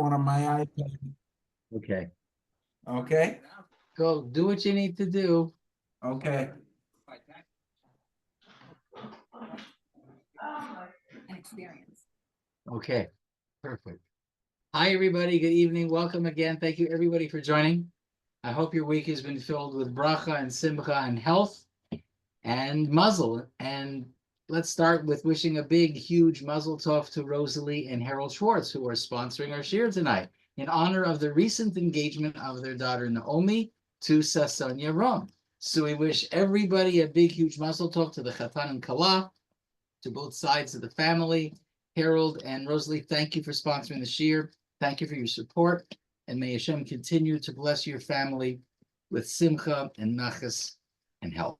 on my iPad. Okay. Okay? Go do what you need to do. Okay. An experience. Okay. Perfect. Hi, everybody. Good evening. Welcome again. Thank you, everybody, for joining. I hope your week has been filled with bracha and simcha and health and muzzle. And let's start with wishing a big, huge muzzle tov to Rosalie and Harold Schwartz, who are sponsoring our shiur tonight in honor of the recent engagement of their daughter Naomi to Sasonia Rom. So we wish everybody a big, huge muzzle tov to the chatan and kala, to both sides of the family. Harold and Rosalie, thank you for sponsoring the shiur. Thank you for your support. And may Hashem continue to bless your family with simcha and nachas and health.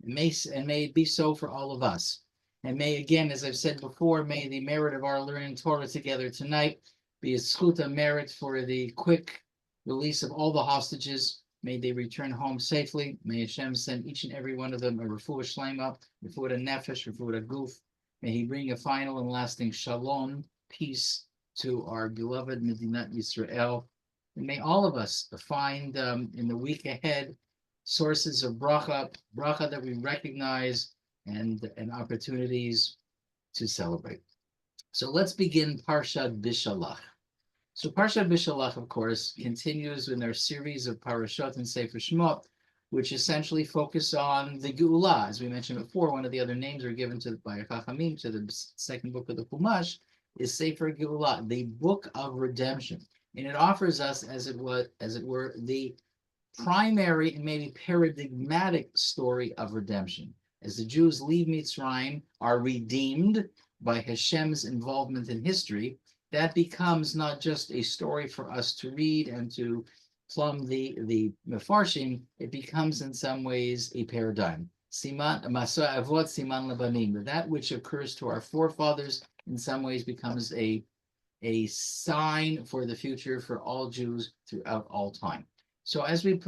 And may it be so for all of us. And may, again, as I've said before, may the merit of our learning Torah together tonight be a zchut, a merit for the quick release of all the hostages. May they return home safely. May Hashem send each and every one of them a refuah shlema, refuah nefesh, refuah guf. May He bring a final and lasting shalom, peace to our beloved Medinat Yisrael. And may all of us find in the week ahead sources of bracha that we recognize and opportunities to celebrate. So let's begin Parsha Beshalach. So Parsha Beshalach, of course, continues in their series of parashot and Sefer Shemot, which essentially focus on the Geulah. As we mentioned before, one of the other names are given by Chachamim to the second book of the Chumash is Sefer Geulah, the book of redemption, and it offers us, as it were, the primary and maybe paradigmatic story of redemption. As the Jews leave Mitzrayim, are redeemed by Hashem's involvement in history, that becomes not just a story for us to read and to plumb the mefarshim, it becomes in some ways a paradigm. Siman Masa Avot Siman Labanim, that which occurs to our forefathers in some ways becomes a sign for the future for all Jews throughout all time. So as we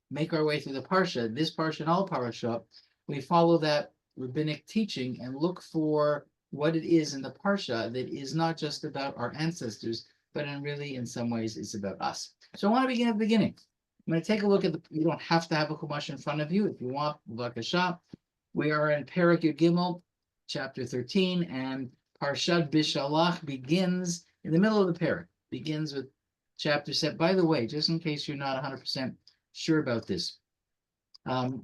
make our way through the Parsha, this Parsha and all Parashah, we follow that rabbinic teaching and look for what it is in the Parsha that is not just about our ancestors, but in some ways it's about us. So I want to begin at the beginning. I'm going to take a look at you don't have to have a Chumash in front of you. If you want, B'vakasha. We are in Perek Yud Gimel, chapter 13, and Parshat Beshalach begins in the middle of the Perek, begins with chapter 7. By the way, just in case you're not 100% sure about this, the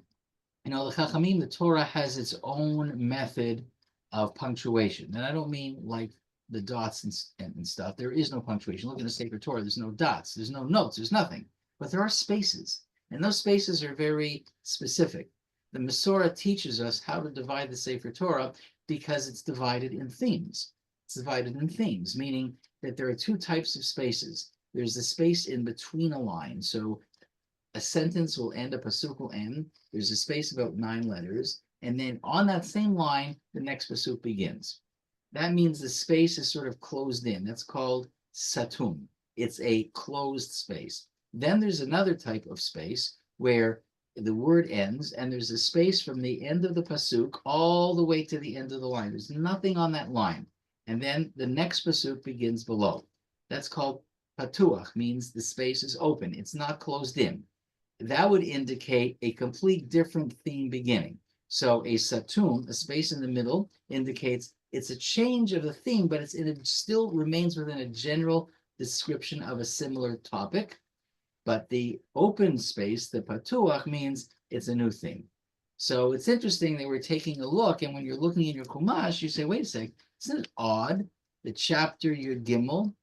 Chachamim, the Torah has its own method of punctuation. And I don't mean like the dots and stuff. There is no punctuation. Look at the sacred Torah. There's no dots. There's no notes. There's nothing. But there are spaces. And those spaces are very specific. The Masorah teaches us how to divide the Sefer Torah because it's divided in themes. It's divided in themes, meaning that there are two types of spaces. There's the space in between a line. So a sentence will end, a pasuk will end. There's a space about 9 letters. And then on that same line, the next pasuk begins. That means the space is sort of closed in. That's called satum. It's a closed space. Then there's another type of space where the word ends and there's a space from the end of the pasuk all the way to the end of the line. There's nothing on that line. And then the next pasuk begins below. That's called patuach, means the space is open. It's not closed in. That would indicate a complete different theme beginning. So a satum, a space in the middle, indicates it's a change of the theme, but it still remains within a general description of a similar topic. But the open space, the patuach, means it's a new theme. So it's interesting that we're taking a look, and when you're looking in your Chumash, you say, wait a second, isn't it odd that chapter Yud Gimel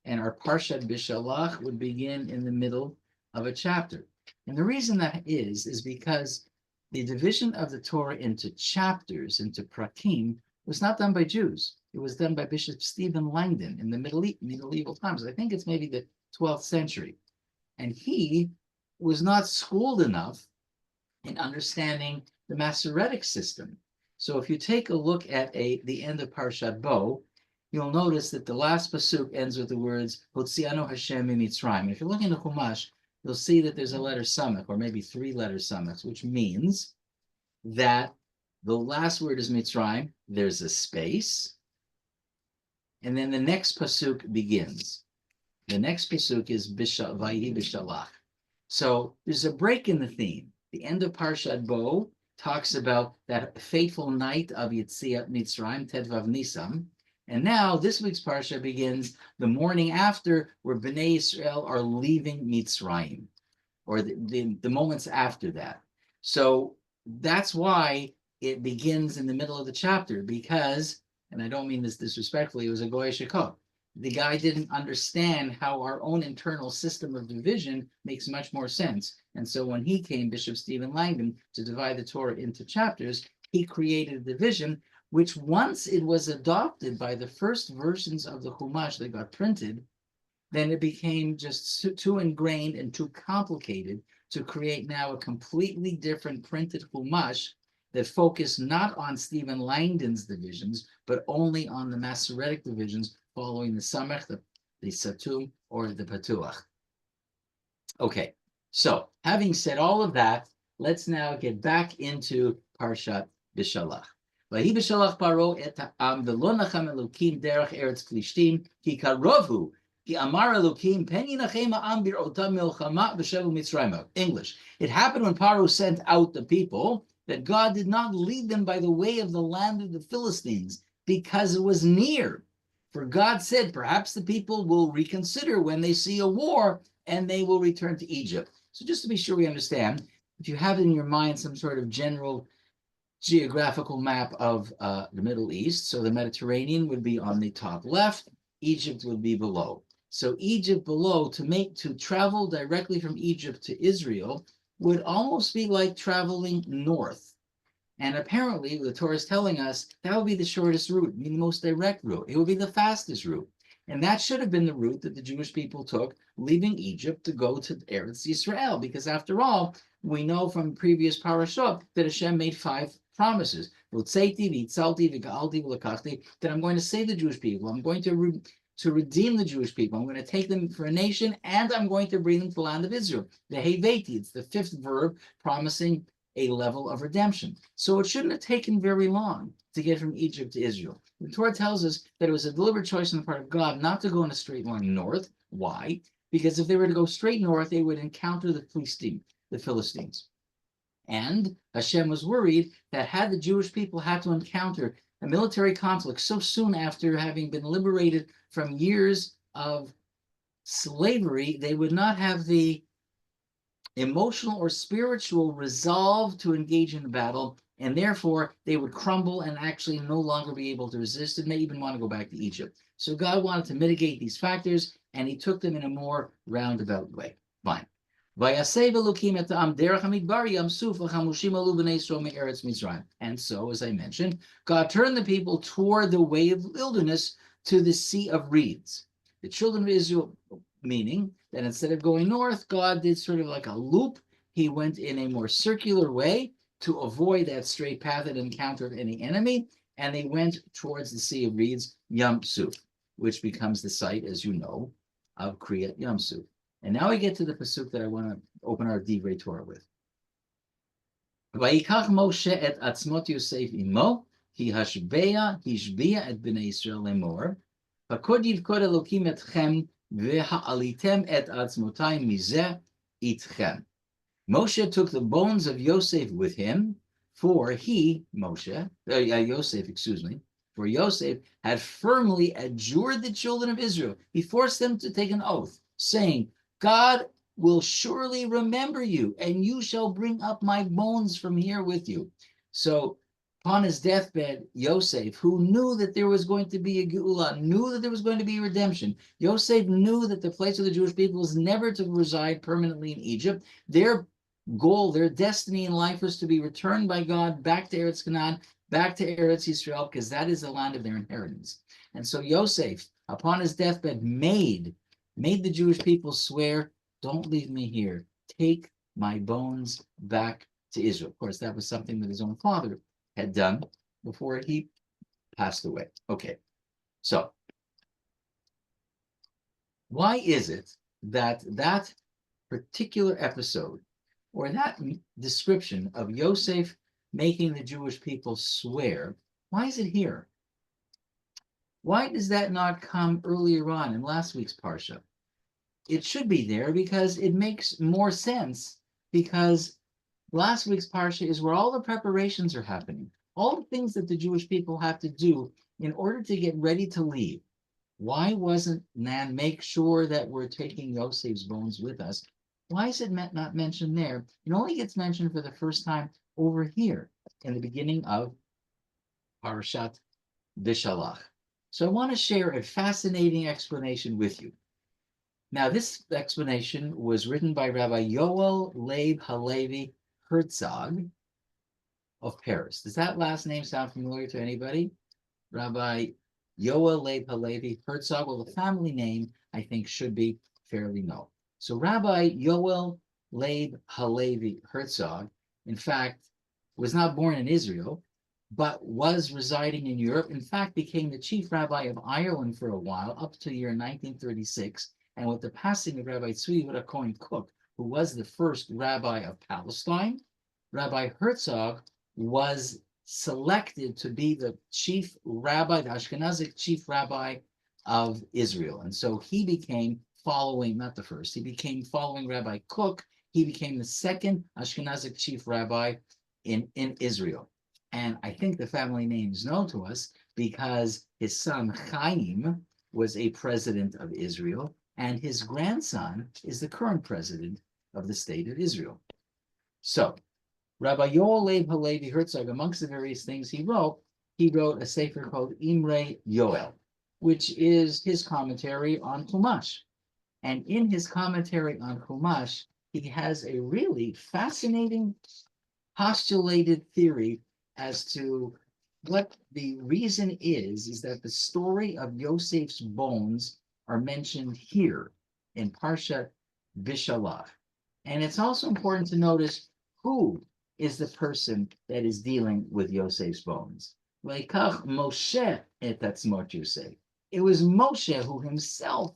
and our Parshat Beshalach would begin in the middle of a chapter? And the reason that is because the division of the Torah into chapters, into prakim, was not done by Jews. It was done by Bishop Stephen Langdon in the medieval times. I think it's maybe the 12th century. And he was not schooled enough in understanding the Masoretic system. So if you take a look at the end of Parshat Bo, you'll notice that the last pasuk ends with the words, Hotzianu Hashem miMitzrayim. And if you're looking at the Chumash, you'll see that there's a letter samach, or maybe 3 letter samachs, which means that the last word is Mitzrayim, there's a space, and then the next pasuk begins. The next pasuk is Vayi Beshalach. So there's a break in the theme. The end of Parshat Bo talks about that fateful night of Yetziat Mitzrayim, Tedvav Nisam. And now this week's Parsha begins the morning after, where Bnei Israel are leaving Mitzrayim, or the moments after that. So that's why it begins in the middle of the chapter, because, and I don't mean this disrespectfully, it was a Goy Shekot. The guy didn't understand how our own internal system of division makes much more sense. And so when he came, Bishop Stephen Langdon, to divide the Torah into chapters, he created a division, which once it was adopted by the first versions of the Chumash that got printed, then it became just too ingrained and too complicated to create now a completely different printed Chumash that focused not on Stephen Langdon's divisions, but only on the Masoretic divisions following the Samech, the Satum, or the Patuach. Okay, so having said all of that, let's now get back into Parshat Beshalach. Vahi Beshalach Paro et ha'am v'lo nacham Elokim derech eretz Plishtim ki karovu ki amar Elokim pen yinachem ha'am bir'otam milchama v'shevu Mitzrayim. English. It happened when Paro sent out the people that God did not lead them by the way of the land of the Philistines because it was near. For God said, perhaps the people will reconsider when they see a war and they will return to Egypt. So just to be sure we understand, if you have in your mind some sort of general geographical map of the Middle East, so the Mediterranean would be on the top left, Egypt would be below. So Egypt below, to travel directly from Egypt to Israel would almost be like traveling north. And apparently, the Torah is telling us that would be the shortest route, the most direct route. It would be the fastest route. And that should have been the route that the Jewish people took, leaving Egypt to go to Eretz Yisrael. Because after all, we know from previous parashot that Hashem made 5 promises. That I'm going to save the Jewish people. I'm going to redeem the Jewish people. I'm going to take them for a nation, and I'm going to bring them to the land of Israel. The Heveti, it's the 5th verb promising a level of redemption. So it shouldn't have taken very long to get from Egypt to Israel. The Torah tells us that it was a deliberate choice on the part of God not to go in a straight line north. Why? Because if they were to go straight north, they would encounter the Philistines. And Hashem was worried that had the Jewish people had to encounter a military conflict so soon after having been liberated from years of slavery, they would not have the emotional or spiritual resolve to engage in battle, and therefore they would crumble and actually no longer be able to resist and may even want to go back to Egypt. So God wanted to mitigate these factors, and he took them in a more roundabout way. Fine. And so, as I mentioned, God turned the people toward the way of wilderness to the Sea of Reeds. The children of Israel, meaning that instead of going north, God did sort of like a loop. He went in a more circular way to avoid that straight path and encountered any enemy, and they went towards the Sea of Reeds, Yam Suf, which becomes the site, as you know, of Kriyat Yam Suf. And now we get to the pasuk that I want to open our Divrei Torah with. Vayikach Moshe et atzmot Yosef imo, ki hishbia et bnei Yisrael lemor, hakod yivkod Elokim etchem v'ha'alitem et atzmotai mizeh itchem. Moshe took the bones of Yosef with him, for Yosef had firmly adjured the children of Israel. He forced them to take an oath, saying, God will surely remember you, and you shall bring up my bones from here with you. So upon his deathbed, Yosef, who knew that there was going to be a Geula, knew that there was going to be redemption. Yosef knew that the place of the Jewish people was never to reside permanently in Egypt. Their goal, their destiny in life was to be returned by God back to Eretz Canaan, back to Eretz Yisrael, because that is the land of their inheritance. And so Yosef, upon his deathbed, made the Jewish people swear, don't leave me here. Take my bones back to Israel. Of course, that was something that his own father had done before he passed away. Okay, so why is it that that particular episode or that description of Yosef making the Jewish people swear, why is it here? Why does that not come earlier on in last week's Parsha? it should be there because it makes more sense, because last week's Parsha is where all the preparations are happening. All the things that the Jewish people have to do in order to get ready to leave. Why wasn't Nan make sure that we're taking Yosef's bones with us? Why is it not mentioned there? It only gets mentioned for the first time over here in the beginning of Parashat Beshalach. So I want to share a fascinating explanation with you. Now, this explanation was written by Rabbi Yoel Leib Halevi Herzog of Paris. Does that last name sound familiar to anybody? Rabbi Yoel Leib Halevi Herzog. Well, the family name, I think, should be fairly known. So Rabbi Yoel Leib Halevi Herzog, in fact, was not born in Israel, but was residing in Europe. In fact, became the chief rabbi of Ireland for a while, up to the year 1936. And with the passing of Rabbi Tzvi Yehuda Cohen Cook, who was the first rabbi of Palestine, Rabbi Herzog was selected to be the chief rabbi, the Ashkenazic chief rabbi of Israel. And so he became following, not the first, he became following Rabbi Cook. He became the second Ashkenazic chief rabbi in Israel. And I think the family name is known to us because his son Chaim was a president of Israel, and his grandson is the current president of the state of Israel. So Rabbi Yoel Leib Halevi Herzog, amongst the various things he wrote a sefer called Imre Yoel, which is his commentary on Chumash. And in his commentary on Chumash, he has a really fascinating postulated theory as to what the reason is that the story of Yosef's bones are mentioned here in Parsha Beshalach. And it's also important to notice who is the person that is dealing with Yosef's bones. Vayikach Moshe et atzmot Yosef. It was Moshe who himself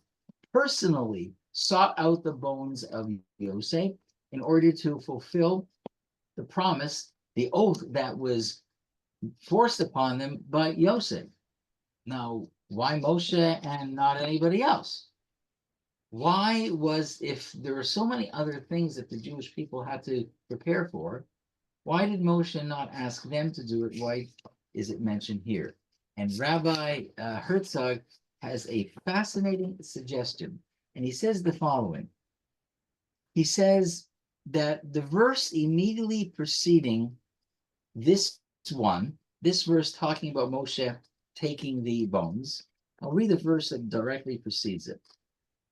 personally sought out the bones of Yosef in order to fulfill the promise, the oath that was forced upon them by Yosef. Now, why Moshe and not anybody else? Why was, if there were so many other things that the Jewish people had to prepare for, why did Moshe not ask them to do it? Why is it mentioned here? And Rabbi Herzog has a fascinating suggestion, and he says the following. He says that the verse immediately preceding this verse talking about Moshe taking the bones, I'll read the verse that directly precedes it.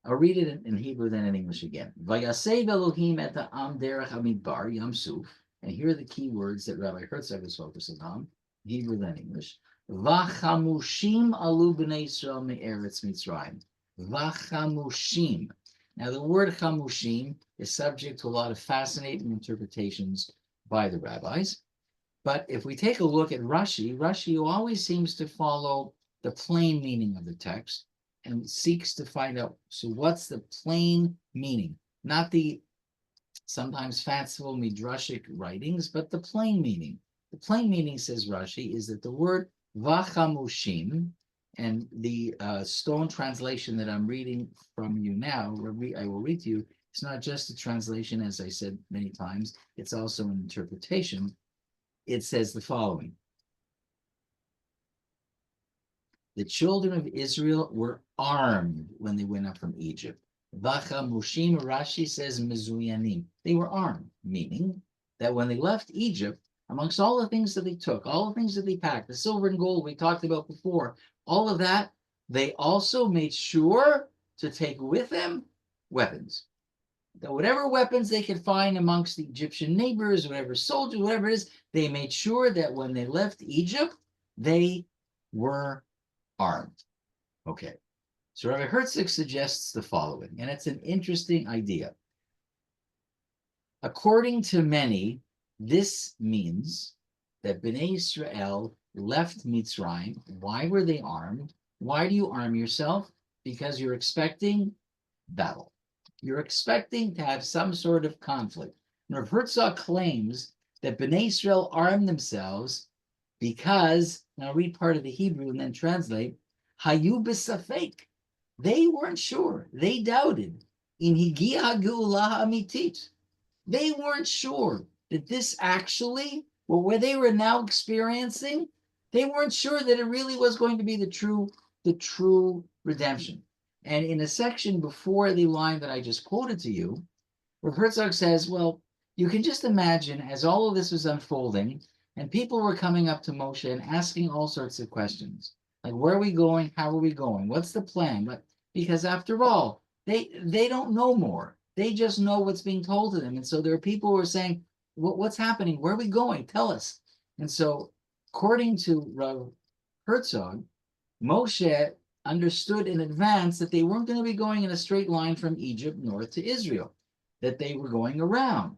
I'll read it in Hebrew, then in English again. Vayasev Elohim et ha'am derech hamidbar Yam Suf, and here are the key words that Rabbi Herzog is focusing on, Hebrew, then English. Vachamushim alu b'nei Yisrael me'eretz Mitzrayim. Vachamushim. Now, the word chamushim is subject to a lot of fascinating interpretations by the rabbis. But if we take a look at Rashi always seems to follow the plain meaning of the text and seeks to find out, so what's the plain meaning? Not the sometimes fanciful midrashic writings, but the plain meaning. The plain meaning, says Rashi, is that the word vachamushim, and the stone translation that I'm reading from you now, I will read to you, it's not just a translation, as I said many times, it's also an interpretation. It says the following. The children of Israel were armed when they went up from Egypt. Vachamushim, Rashi says mezuyanim. They were armed, meaning that when they left Egypt, amongst all the things that they took, all the things that they packed, the silver and gold we talked about before, all of that, they also made sure to take with them weapons. That whatever weapons they could find amongst the Egyptian neighbors, whatever soldiers, whatever it is, they made sure that when they left Egypt, they were armed. Okay, so Rabbi Herzog suggests the following, and it's an interesting idea. According to many, this means that Bnei Israel left Mitzrayim. Why were they armed? Why do you arm yourself? Because you're expecting battle. You're expecting to have some sort of conflict. And Rav Herzog claims that Bnei Israel armed themselves because, now I'll read part of the Hebrew and then translate, Hayu b'safek. They weren't sure. They doubted. in higia geula amitit. They weren't sure that this actually, well, where they were now experiencing, they weren't sure that it really was going to be the true redemption. And in a section before the line that I just quoted to you, where Herzog says, well, you can just imagine as all of this was unfolding and people were coming up to Moshe and asking all sorts of questions. Like, where are we going? How are we going? What's the plan? But because after all, they don't know more. They just know what's being told to them. And so there are people who are saying, what's happening? Where are we going? Tell us. And so according to Rav Herzog, Moshe understood in advance that they weren't going to be going in a straight line from Egypt north to Israel, that they were going around.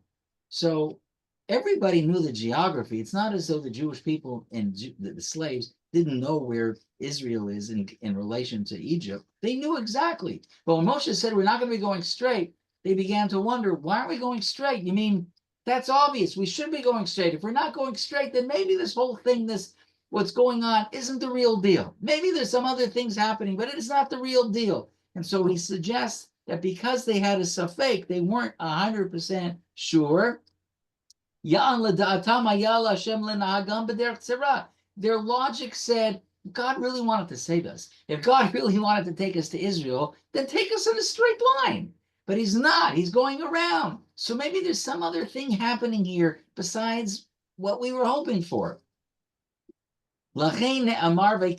So everybody knew the geography. It's not as though the Jewish people and the slaves didn't know where Israel is in relation to Egypt. They knew exactly. But when Moshe said we're not going to be going straight, they began to wonder, why aren't we going straight? You mean, that's obvious. We should be going straight. If we're not going straight, then maybe this whole thing, what's going on isn't the real deal. Maybe there's some other things happening, but it's not the real deal. And so he suggests that because they had a safek, they weren't 100% sure. Their logic said, God really wanted to save us. If God really wanted to take us to Israel, then take us in a straight line. But he's not. He's going around. So maybe there's some other thing happening here besides what we were hoping for. Therefore, the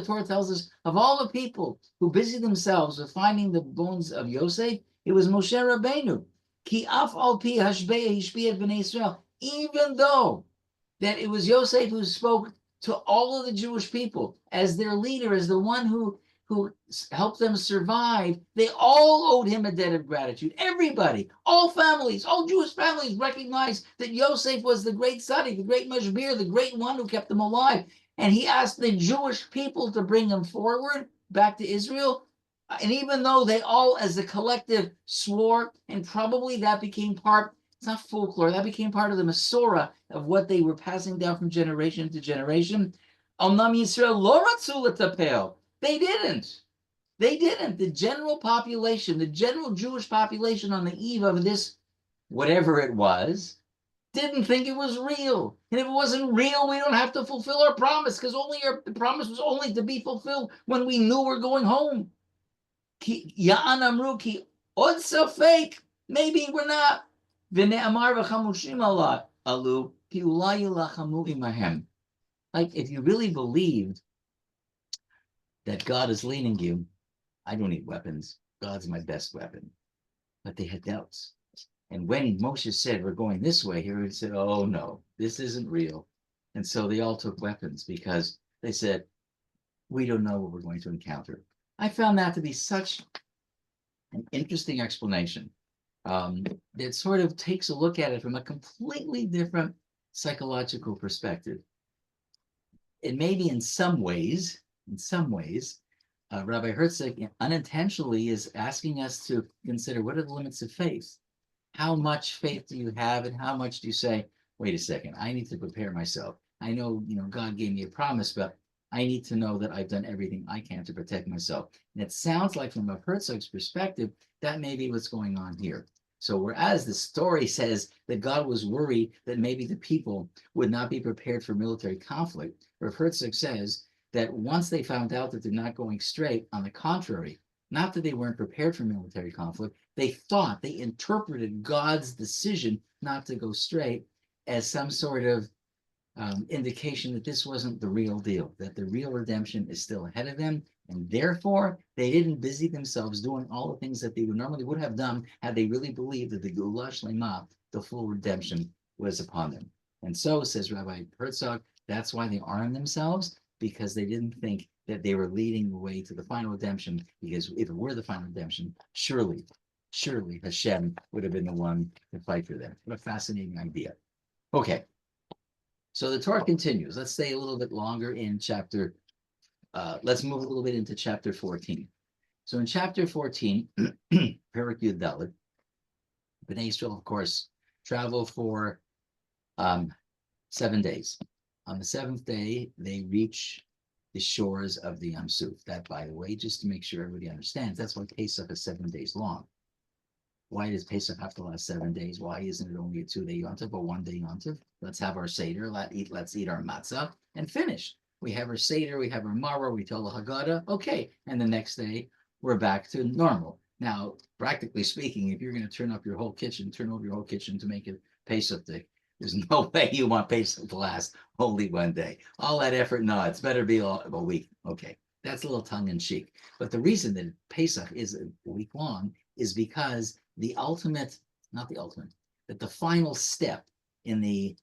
Torah tells us of all the people who busied themselves with finding the bones of Yosef, it was Moshe Rabbeinu. Even though that it was Yosef who spoke to all of the Jewish people as their leader, as the one who helped them survive, they all owed him a debt of gratitude. Everybody, all families, all Jewish families recognized that Yosef was the great tzaddik, the great mashbir, the great one who kept them alive. And he asked the Jewish people to bring him forward back to Israel. And even though they all, as a collective, swore, and probably that became part, it's not folklore, that became part of the Masorah of what they were passing down from generation to generation. Omnam Yisrael lo ratzu l'tapel. They didn't. They didn't. The general population, the general Jewish population on the eve of this, whatever it was, didn't think it was real. And if it wasn't real, we don't have to fulfill our promise, because the promise was only to be fulfilled when we knew we're going home. Ya'an amru ki od safek. Maybe we're not. V'ne'amar v'chamushim Allah alu ki ulai yulachamu imahem. Like, if you really believed that God is leading you, I don't need weapons. God's my best weapon. But they had doubts. And when Moshe said, we're going this way, he said, oh no, this isn't real. And so they all took weapons because they said, we don't know what we're going to encounter. I found that to be such an interesting explanation that sort of takes a look at it from a completely different psychological perspective. And maybe in some ways, Rabbi Herzog unintentionally is asking us to consider, what are the limits of faith? How much faith do you have, and how much do you say, wait a second, I need to prepare myself. I know, God gave me a promise, but I need to know that I've done everything I can to protect myself. And it sounds like from a Herzog's perspective, that may be what's going on here. So whereas the story says that God was worried that maybe the people would not be prepared for military conflict, Rav Herzog says that once they found out that they're not going straight, on the contrary, not that they weren't prepared for military conflict, they interpreted God's decision not to go straight as some sort of indication that this wasn't the real deal, that the real redemption is still ahead of them, and therefore they didn't busy themselves doing all the things that they would have done had they really believed that the Geulah Shlema, the full redemption, was upon them. And so, says Rabbi Herzog, that's why they armed themselves, because they didn't think that they were leading the way to the final redemption, because if it were the final redemption, surely Hashem would have been the one to fight for them. What a fascinating idea. Okay. So the Torah continues. Let's stay a little bit longer in chapter, let's move a little bit into chapter 14. So in chapter 14, Perek Yud Daled, Bnei Yisrael, of course, travel for 7 days. On the seventh day, they reach the shores of the Yam Suf. That, by the way, just to make sure everybody understands, that's why Pesach is 7 days long. Why does Pesach have to last 7 days? Why isn't it only a 2-day yontif or 1-day yontif? Let's have our Seder, let's eat our matzah and finish. We have our Seder, we have our Maror, we tell the Haggadah, okay. And the next day, we're back to normal. Now, practically speaking, if you're going to turn over your whole kitchen to make it Pesach day, there's no way you want Pesach to last only 1 day. All that effort, no, it's better be a week. Okay, that's a little tongue in cheek. But the reason that Pesach is a week long is because the final step in the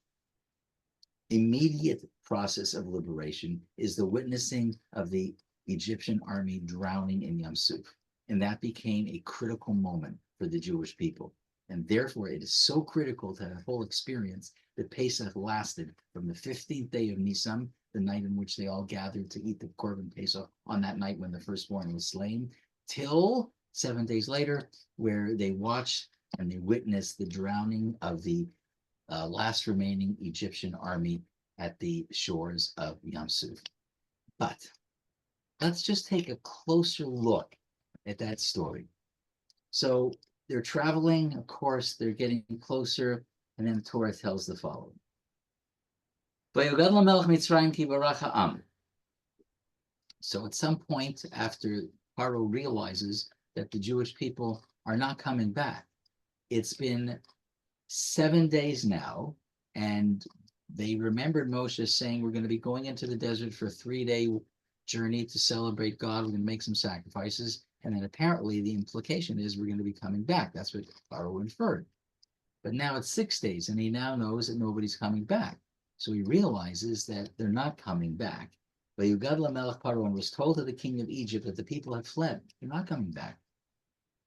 immediate process of liberation is the witnessing of the Egyptian army drowning in Yam Suf. And that became a critical moment for the Jewish people. And therefore, it is so critical to that whole experience that Pesach lasted from the 15th day of Nisan, the night in which they all gathered to eat the Korban Pesach on that night when the firstborn was slain, till 7 days later, where they watched and they witnessed the drowning of the last remaining Egyptian army at the shores of Yam Suf. But let's just take a closer look at that story. So they're traveling, of course, they're getting closer, and then the Torah tells the following. So at some point after Paro realizes that the Jewish people are not coming back, it's been 7 days now, and they remembered Moshe saying, we're going to be going into the desert for a 3-day journey to celebrate God. We're going to make some sacrifices. And then apparently the implication is we're going to be coming back. That's what Pharaoh inferred. But now it's 6 days, and he now knows that nobody's coming back. So he realizes that they're not coming back. But Yugad Lamelech Paro was told to the king of Egypt that the people have fled. They're not coming back.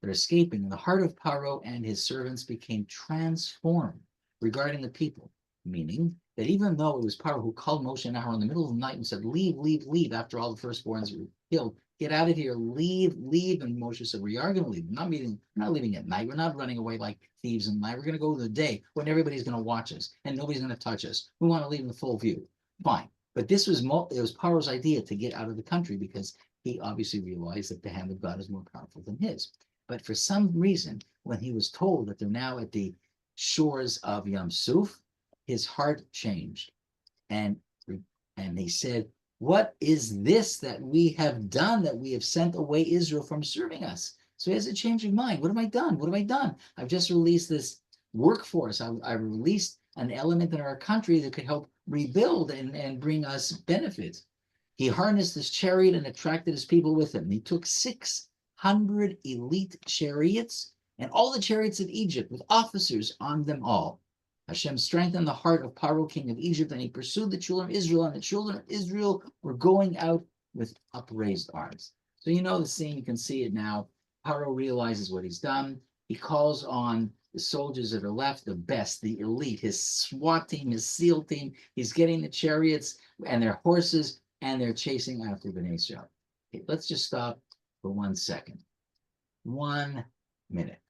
They're escaping. And the heart of Paro and his servants became transformed regarding the people, meaning that even though it was Paro who called Moshe and Aaron in the middle of the night and said, leave, leave, leave, after all the firstborns were killed, get out of here, leave, leave. And Moshe said, we are going to leave. We're not leaving at night. We're not running away like thieves in the night. We're going to go the day when everybody's going to watch us and nobody's going to touch us. We want to leave in the full view. Fine. But it was Paro's idea to get out of the country because he obviously realized that the hand of God is more powerful than his. But for some reason, when he was told that they're now at the shores of Yam Suf, his heart changed. And he said, what is this that we have done, that we have sent away Israel from serving us? So he has a change of mind. What have I done? What have I done? I've just released this workforce. I've released an element in our country that could help rebuild and bring us benefits. He harnessed his chariot and attracted his people with him. He took 600 elite chariots and all the chariots of Egypt with officers on them all. Hashem strengthened the heart of Paro, king of Egypt, and he pursued the children of Israel, and the children of Israel were going out with upraised arms. So you know the scene, you can see it now. Paro realizes what he's done. He calls on the soldiers that are left, the best, the elite, his SWAT team, his SEAL team. He's getting the chariots and their horses, and they're chasing after Bnei Israel. Okay, let's just stop for 1 second. 1 minute.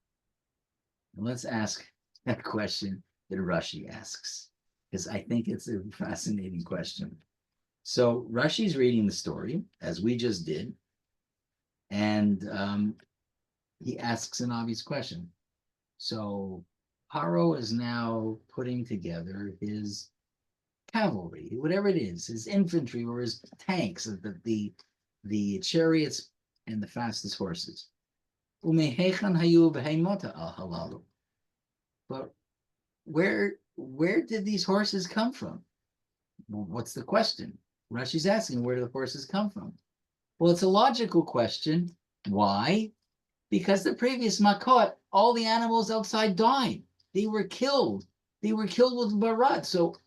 And let's ask that question that Rashi asks, because I think it's a fascinating question. So Rashi's reading the story, as we just did, and he asks an obvious question. So Paro is now putting together his cavalry, whatever it is, his infantry or his tanks, the chariots and the fastest horses. But where did these horses come from? Well, what's the question? Rashi's asking, where do the horses come from? Well, it's a logical question. Why? Because the previous Makot, all the animals outside died. They were killed. They were killed with Barat. So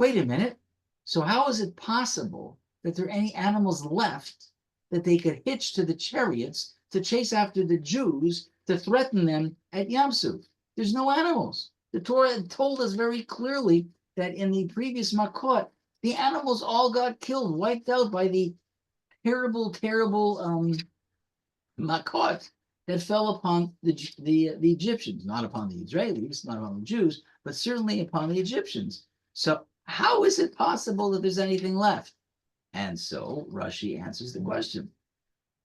wait a minute. So how is it possible that there are any animals left that they could hitch to the chariots to chase after the Jews to threaten them at Yam Suf? There's no animals. The Torah told us very clearly that in the previous Makot, the animals all got killed, wiped out by the terrible Makot that fell upon the Egyptians, not upon the Israelis, not upon the Jews, but certainly upon the Egyptians. So how is it possible that there's anything left? And so Rashi answers the question.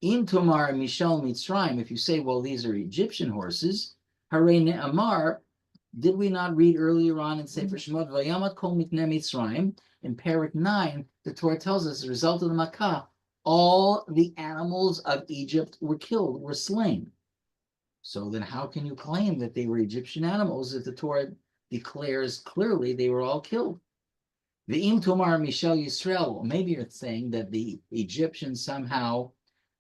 Im tomar mishal mitzrayim, if you say, well, these are Egyptian horses, harei ne'amar, did we not read earlier on in Sefer Shemot, vayamat kol miknei Mitzrayim, in Parak 9, the Torah tells us, as a result of the Makkah, all the animals of Egypt were killed, were slain. So then how can you claim that they were Egyptian animals if the Torah declares clearly they were all killed? The Im Tomar Mishal Yisrael, maybe you're saying that the Egyptians somehow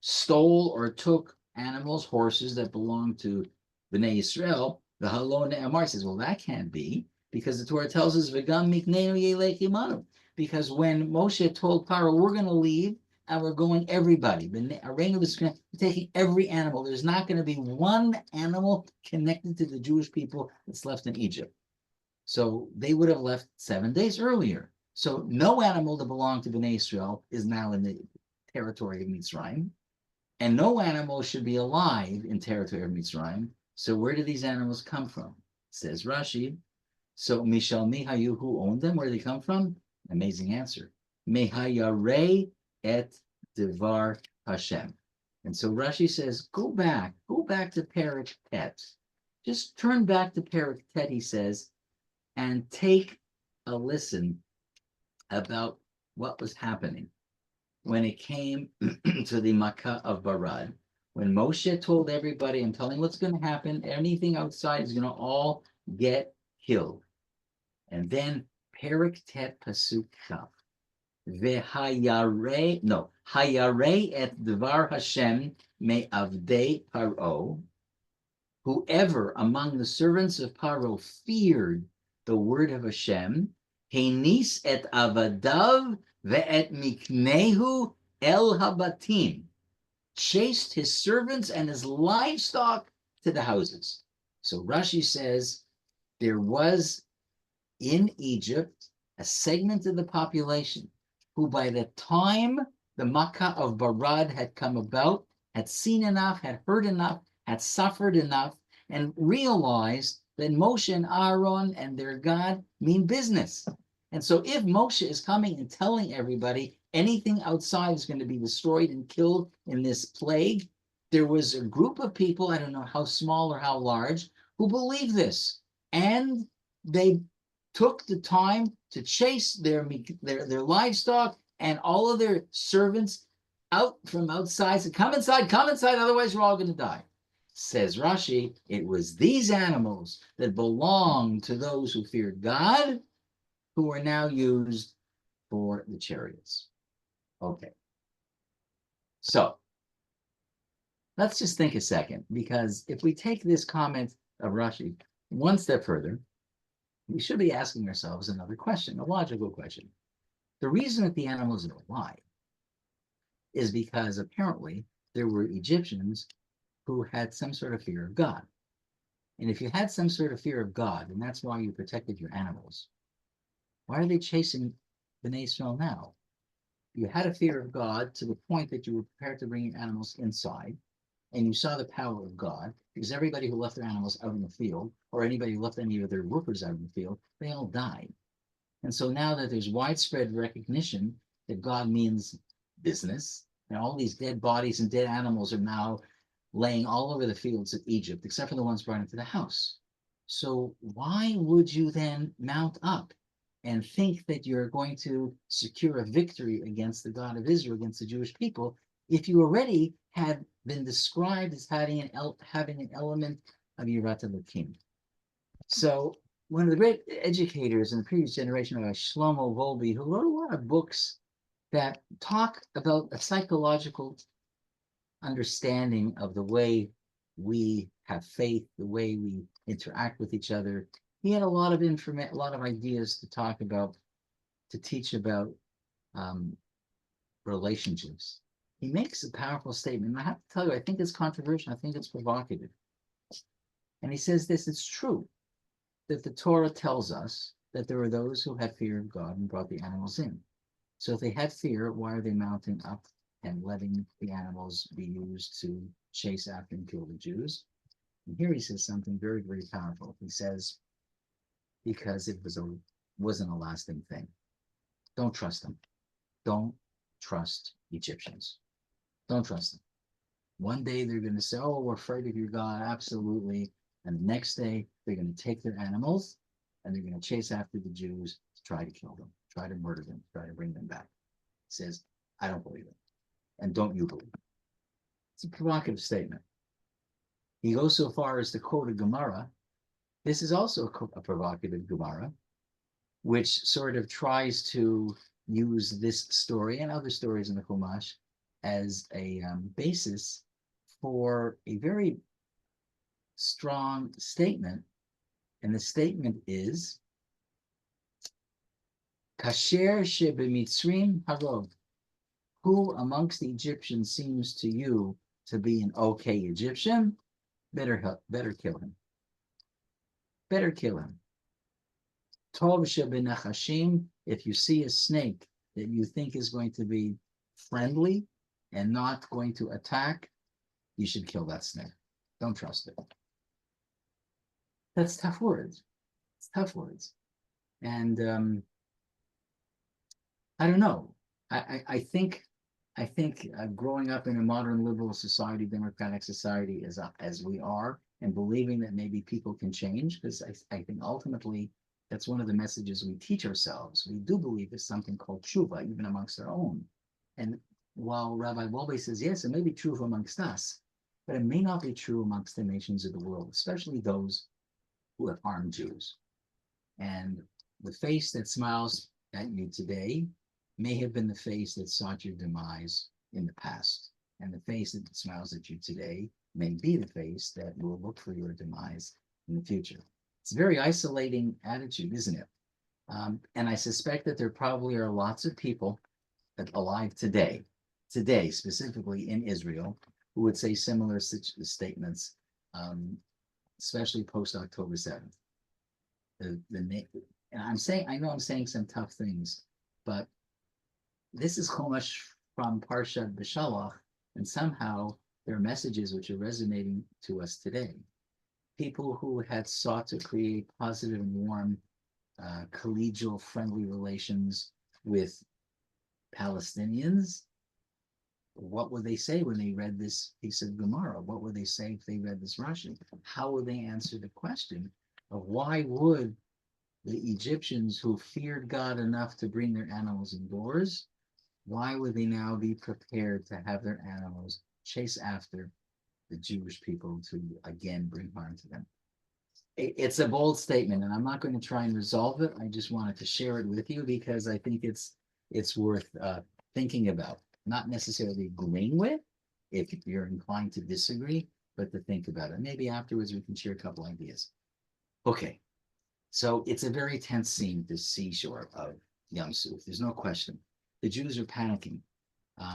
stole or took animals, horses that belonged to Bnei Yisrael. The Halon Amar says, well, that can't be, because the Torah tells us, V'gam miknenu yelech imanu. Because when Moshe told Paro, we're going to leave, and we're going everybody, we're taking every animal. There's not going to be one animal connected to the Jewish people that's left in Egypt. So they would have left 7 days earlier. So no animal that belonged to Bnei Israel is now in the territory of Mitzrayim, and no animal should be alive in territory of Mitzrayim. So where do these animals come from? Says Rashi. So Mishal Mihayu, who owned them? Where do they come from? Amazing answer. Mehayarei et Devar Hashem. And so Rashi says, go back to Parak Tet. Just turn back to Parak Tet, he says, and take a listen about what was happening when it came to the Makkah of Barad. When Moshe told everybody, I'm telling what's going to happen, anything outside is going to all get killed. And then Perik Tet Pasuk Kaf. Hayare et Devar Hashem me avdei Paro. Whoever among the servants of Paro feared the word of Hashem, Henis et avadav ve'et miknehu el habatim, chased his servants and his livestock to the houses. So Rashi says there was in Egypt a segment of the population who, by the time the Makkah of Barad had come about, had seen enough, had heard enough, had suffered enough, and realized that Moshe and Aaron and their God mean business. And so if Moshe is coming and telling everybody anything outside is going to be destroyed and killed in this plague, there was a group of people, I don't know how small or how large, who believed this. And they took the time to chase their livestock and all of their servants out from outside. So come inside, otherwise you're all going to die. Says Rashi, it was these animals that belonged to those who feared God, who were now used for the chariots. Okay. So let's just think a second, because if we take this comment of Rashi one step further, we should be asking ourselves another question, a logical question. The reason that the animals are alive is because apparently there were Egyptians who had some sort of fear of God. And if you had some sort of fear of God, and that's why you protected your animals, why are they chasing Bnei Israel now? You had a fear of God to the point that you were prepared to bring your animals inside, and you saw the power of God, because everybody who left their animals out in the field, or anybody who left any of their workers out in the field, they all died. And so now that there's widespread recognition that God means business, and all these dead bodies and dead animals are now laying all over the fields of Egypt, except for the ones brought into the house. So why would you then mount up and think that you're going to secure a victory against the God of Israel, against the Jewish people, if you already had been described as having an element of Yirat Elokim? So one of the great educators in the previous generation, Shlomo Volbe, who wrote a lot of books that talk about a psychological understanding of the way we have faith, the way we interact with each other. He had a lot of a lot of ideas to talk about, to teach about relationships. He makes a powerful statement. And I have to tell you, I think it's controversial. I think it's provocative. And he says this, it's true that the Torah tells us that there are those who had fear of God and brought the animals in. So if they had fear, why are they mounting up and letting the animals be used to chase after and kill the Jews? And here he says something very, very powerful. He says, because it wasn't a lasting thing. Don't trust them. Don't trust Egyptians. Don't trust them. One day they're going to say, oh, we're afraid of your God. Absolutely. And the next day they're going to take their animals and they're going to chase after the Jews to try to kill them, try to murder them, try to bring them back. He says, I don't believe it. And don't you believe it? It's a provocative statement. He goes so far as to quote a Gemara. This is also a provocative Gemara, which sort of tries to use this story and other stories in the Chumash as a basis for a very strong statement. And the statement is, Kasher shebemitzrim harov. Who amongst the Egyptians seems to you to be an okay Egyptian? Better kill him. Better kill him. Tov shebenachashim. If you see a snake that you think is going to be friendly and not going to attack, you should kill that snake. Don't trust it. That's tough words. It's tough words. And I don't know. I think growing up in a modern liberal society, democratic society, as we are, and believing that maybe people can change, because I think ultimately that's one of the messages we teach ourselves. We do believe there's something called tshuva, even amongst our own. And while Rabbi Wolbe says, yes, it may be true amongst us, but it may not be true amongst the nations of the world, especially those who have harmed Jews. And the face that smiles at you today may have been the face that sought your demise in the past. And the face that smiles at you today may be the face that will look for your demise in the future. It's a very isolating attitude, isn't it? And I suspect that there probably are lots of people alive today specifically in Israel, who would say similar statements, especially post October 7th. And I know I'm saying some tough things, but this is so much from Parsha Beshalach, and somehow there are messages which are resonating to us today. People who had sought to create positive and warm, collegial, friendly relations with Palestinians. What would they say when they read this piece of Gemara? What would they say if they read this Rashi? How would they answer the question of why would the Egyptians who feared God enough to bring their animals indoors, why would they now be prepared to have their animals chase after the Jewish people to again bring harm to them? It's a bold statement, and I'm not going to try and resolve it. I just wanted to share it with you because I think it's worth thinking about. Not necessarily agreeing with, if you're inclined to disagree, but to think about it. Maybe afterwards we can share a couple ideas. Okay, so it's a very tense scene, this seashore of Yam Suf. There's no question. The Jews are panicking.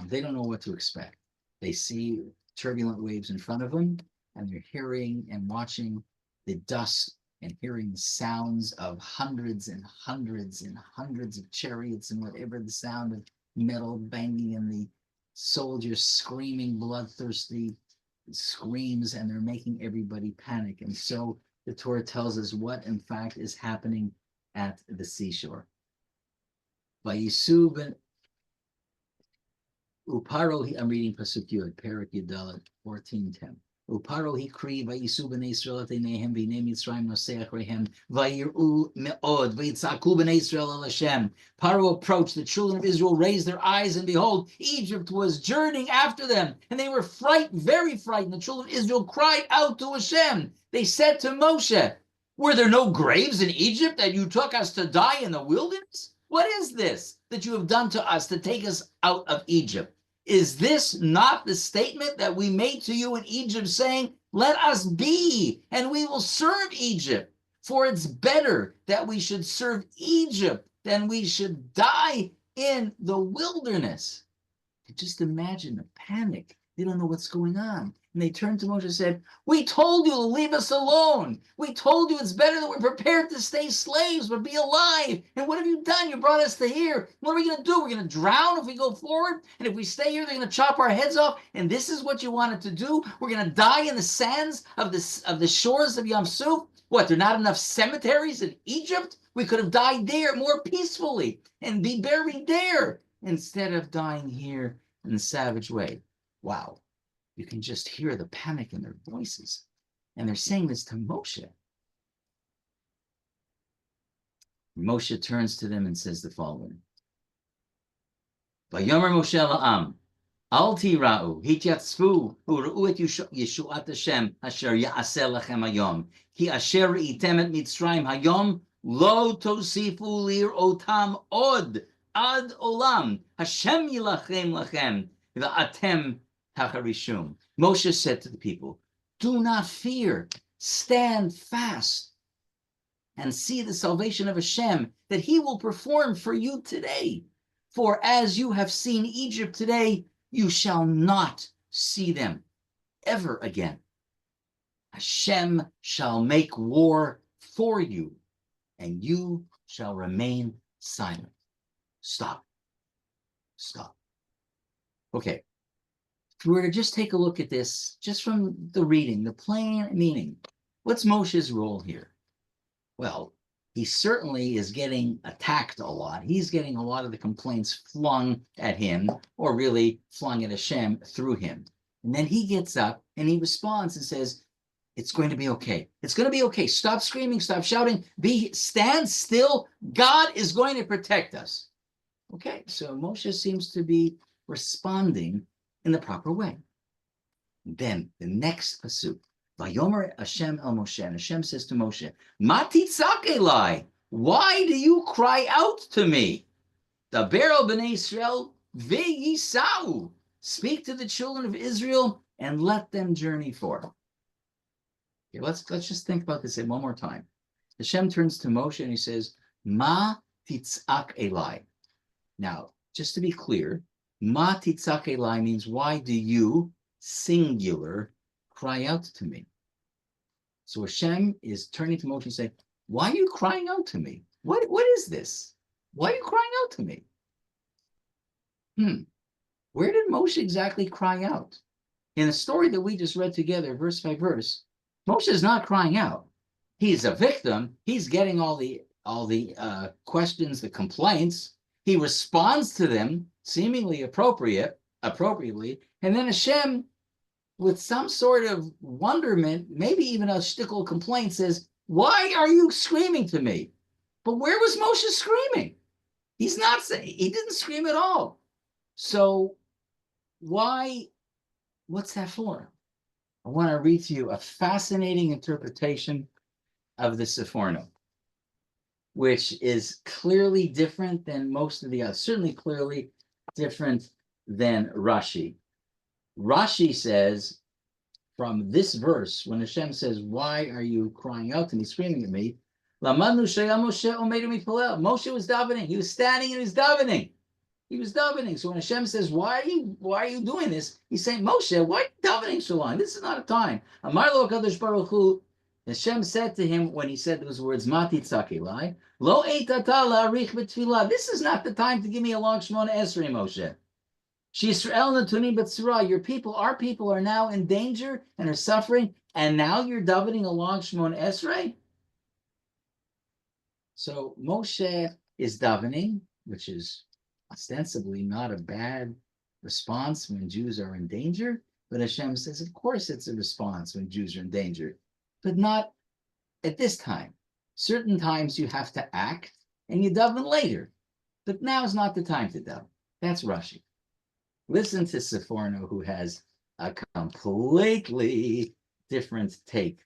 They don't know what to expect. They see turbulent waves in front of them, and they're hearing and watching the dust and hearing the sounds of hundreds and hundreds and hundreds of chariots and whatever the sound of metal banging and the soldiers screaming bloodthirsty screams, and they're making everybody panic. And so the Torah tells us what in fact is happening at the seashore. Vayisuv Uparo, I'm reading Pasuk Yud, Perak Yudalet 14:10. Uparo hikri vayisu b'nei Yisrael ateinehem v'nei Mitzrayim nosei achreihem vayiru me'od v'yitzaku b'nei Yisrael el Hashem. Paro approached, the children of Israel raised their eyes, and behold, Egypt was journeying after them, and they were frightened, very frightened. The children of Israel cried out to Hashem. They said to Moshe, were there no graves in Egypt that you took us to die in the wilderness? What is this that you have done to us to take us out of Egypt? Is this not the statement that we made to you in Egypt, saying, let us be, and we will serve Egypt? For it's better that we should serve Egypt than we should die in the wilderness. Just imagine the panic. They don't know what's going on. And they turned to Moshe and said, we told you to leave us alone. We told you it's better that we're prepared to stay slaves, but be alive. And what have you done? You brought us to here. What are we going to do? We're going to drown if we go forward. And if we stay here, they're going to chop our heads off. And this is what you wanted to do? We're going to die in the sands of the shores of Yam Suf? What, there are not enough cemeteries in Egypt? We could have died there more peacefully and be buried there. instead of dying here in the savage way. Wow. You can just hear the panic in their voices. And they're saying this to Moshe. Moshe turns to them and says the following. Vayomer Moshe la'am, al tira'u, hityatzvu, u'ra'u et yeshuat Hashem, asher ya'aseh lachem hayom, ki asher ra'item et Mitzrayim hayom, lo tosifu lir'otam od, ad olam, Hashem yilachem lachem, v'atem tacharishum. Moshe said to the people, do not fear, stand fast, and see the salvation of Hashem that he will perform for you today. For as you have seen Egypt today, you shall not see them ever again. Hashem shall make war for you, and you shall remain silent. Stop. Stop. Okay. If we were to just take a look at this, just from the reading, the plain meaning, what's Moshe's role here? Well, he certainly is getting attacked a lot. He's getting a lot of the complaints flung at him, or really flung at Hashem through him. And then he gets up and he responds and says, it's going to be okay. It's going to be okay. Stop screaming, stop shouting, stand still. God is going to protect us. Okay, so Moshe seems to be responding in the proper way. Then the next pasuk, Vayomer Hashem el Moshe, and Hashem says to Moshe, Ma titzak elai, why do you cry out to me? Daber el bnei Israel ve'yisau, speak to the children of Israel and let them journey forth. Okay, let's just think about this one more time. Hashem turns to Moshe and he says, Ma titzak elai. Now, just to be clear, Ma titzak elai means, why do you, singular, cry out to me? So Hashem is turning to Moshe and saying, why are you crying out to me? What is this? Why are you crying out to me? Where did Moshe exactly cry out? In the story that we just read together, verse by verse, Moshe is not crying out. He's a victim. He's getting all the questions, the complaints. He responds to them seemingly appropriately, and then Hashem, with some sort of wonderment, maybe even a shtickle complaint, says, why are you screaming to me? But where was Moshe screaming? He's not saying, he didn't scream at all. So what's that for? I want to read to you a fascinating interpretation of the Seforno, which is clearly different than most of the others, certainly clearly different than Rashi. Rashi says, from this verse, when Hashem says, why are you crying out to me, screaming at me? Moshe was davening. He was standing and he was davening. He was davening. So when Hashem says, why are you doing this? He's saying, Moshe, why are you davening so long? This is not a time. Amar lo HaKadosh Baruch Hu, Hashem said to him when he said those words, Ma titzak elai, lo eitata la'arich b'tfilah. This is not the time to give me a long Shemona Esrei, Moshe. Yisrael natunim b'tzura. Your people, our people, are now in danger and are suffering, and now you're davening a long Shemona Esrei? So Moshe is davening, which is ostensibly not a bad response when Jews are in danger, but Hashem says, of course it's a response when Jews are in danger, but not at this time. Certain times you have to act, and you daven later, but now is not the time to daven. That's Rashi. Listen to Seforno, who has a completely different take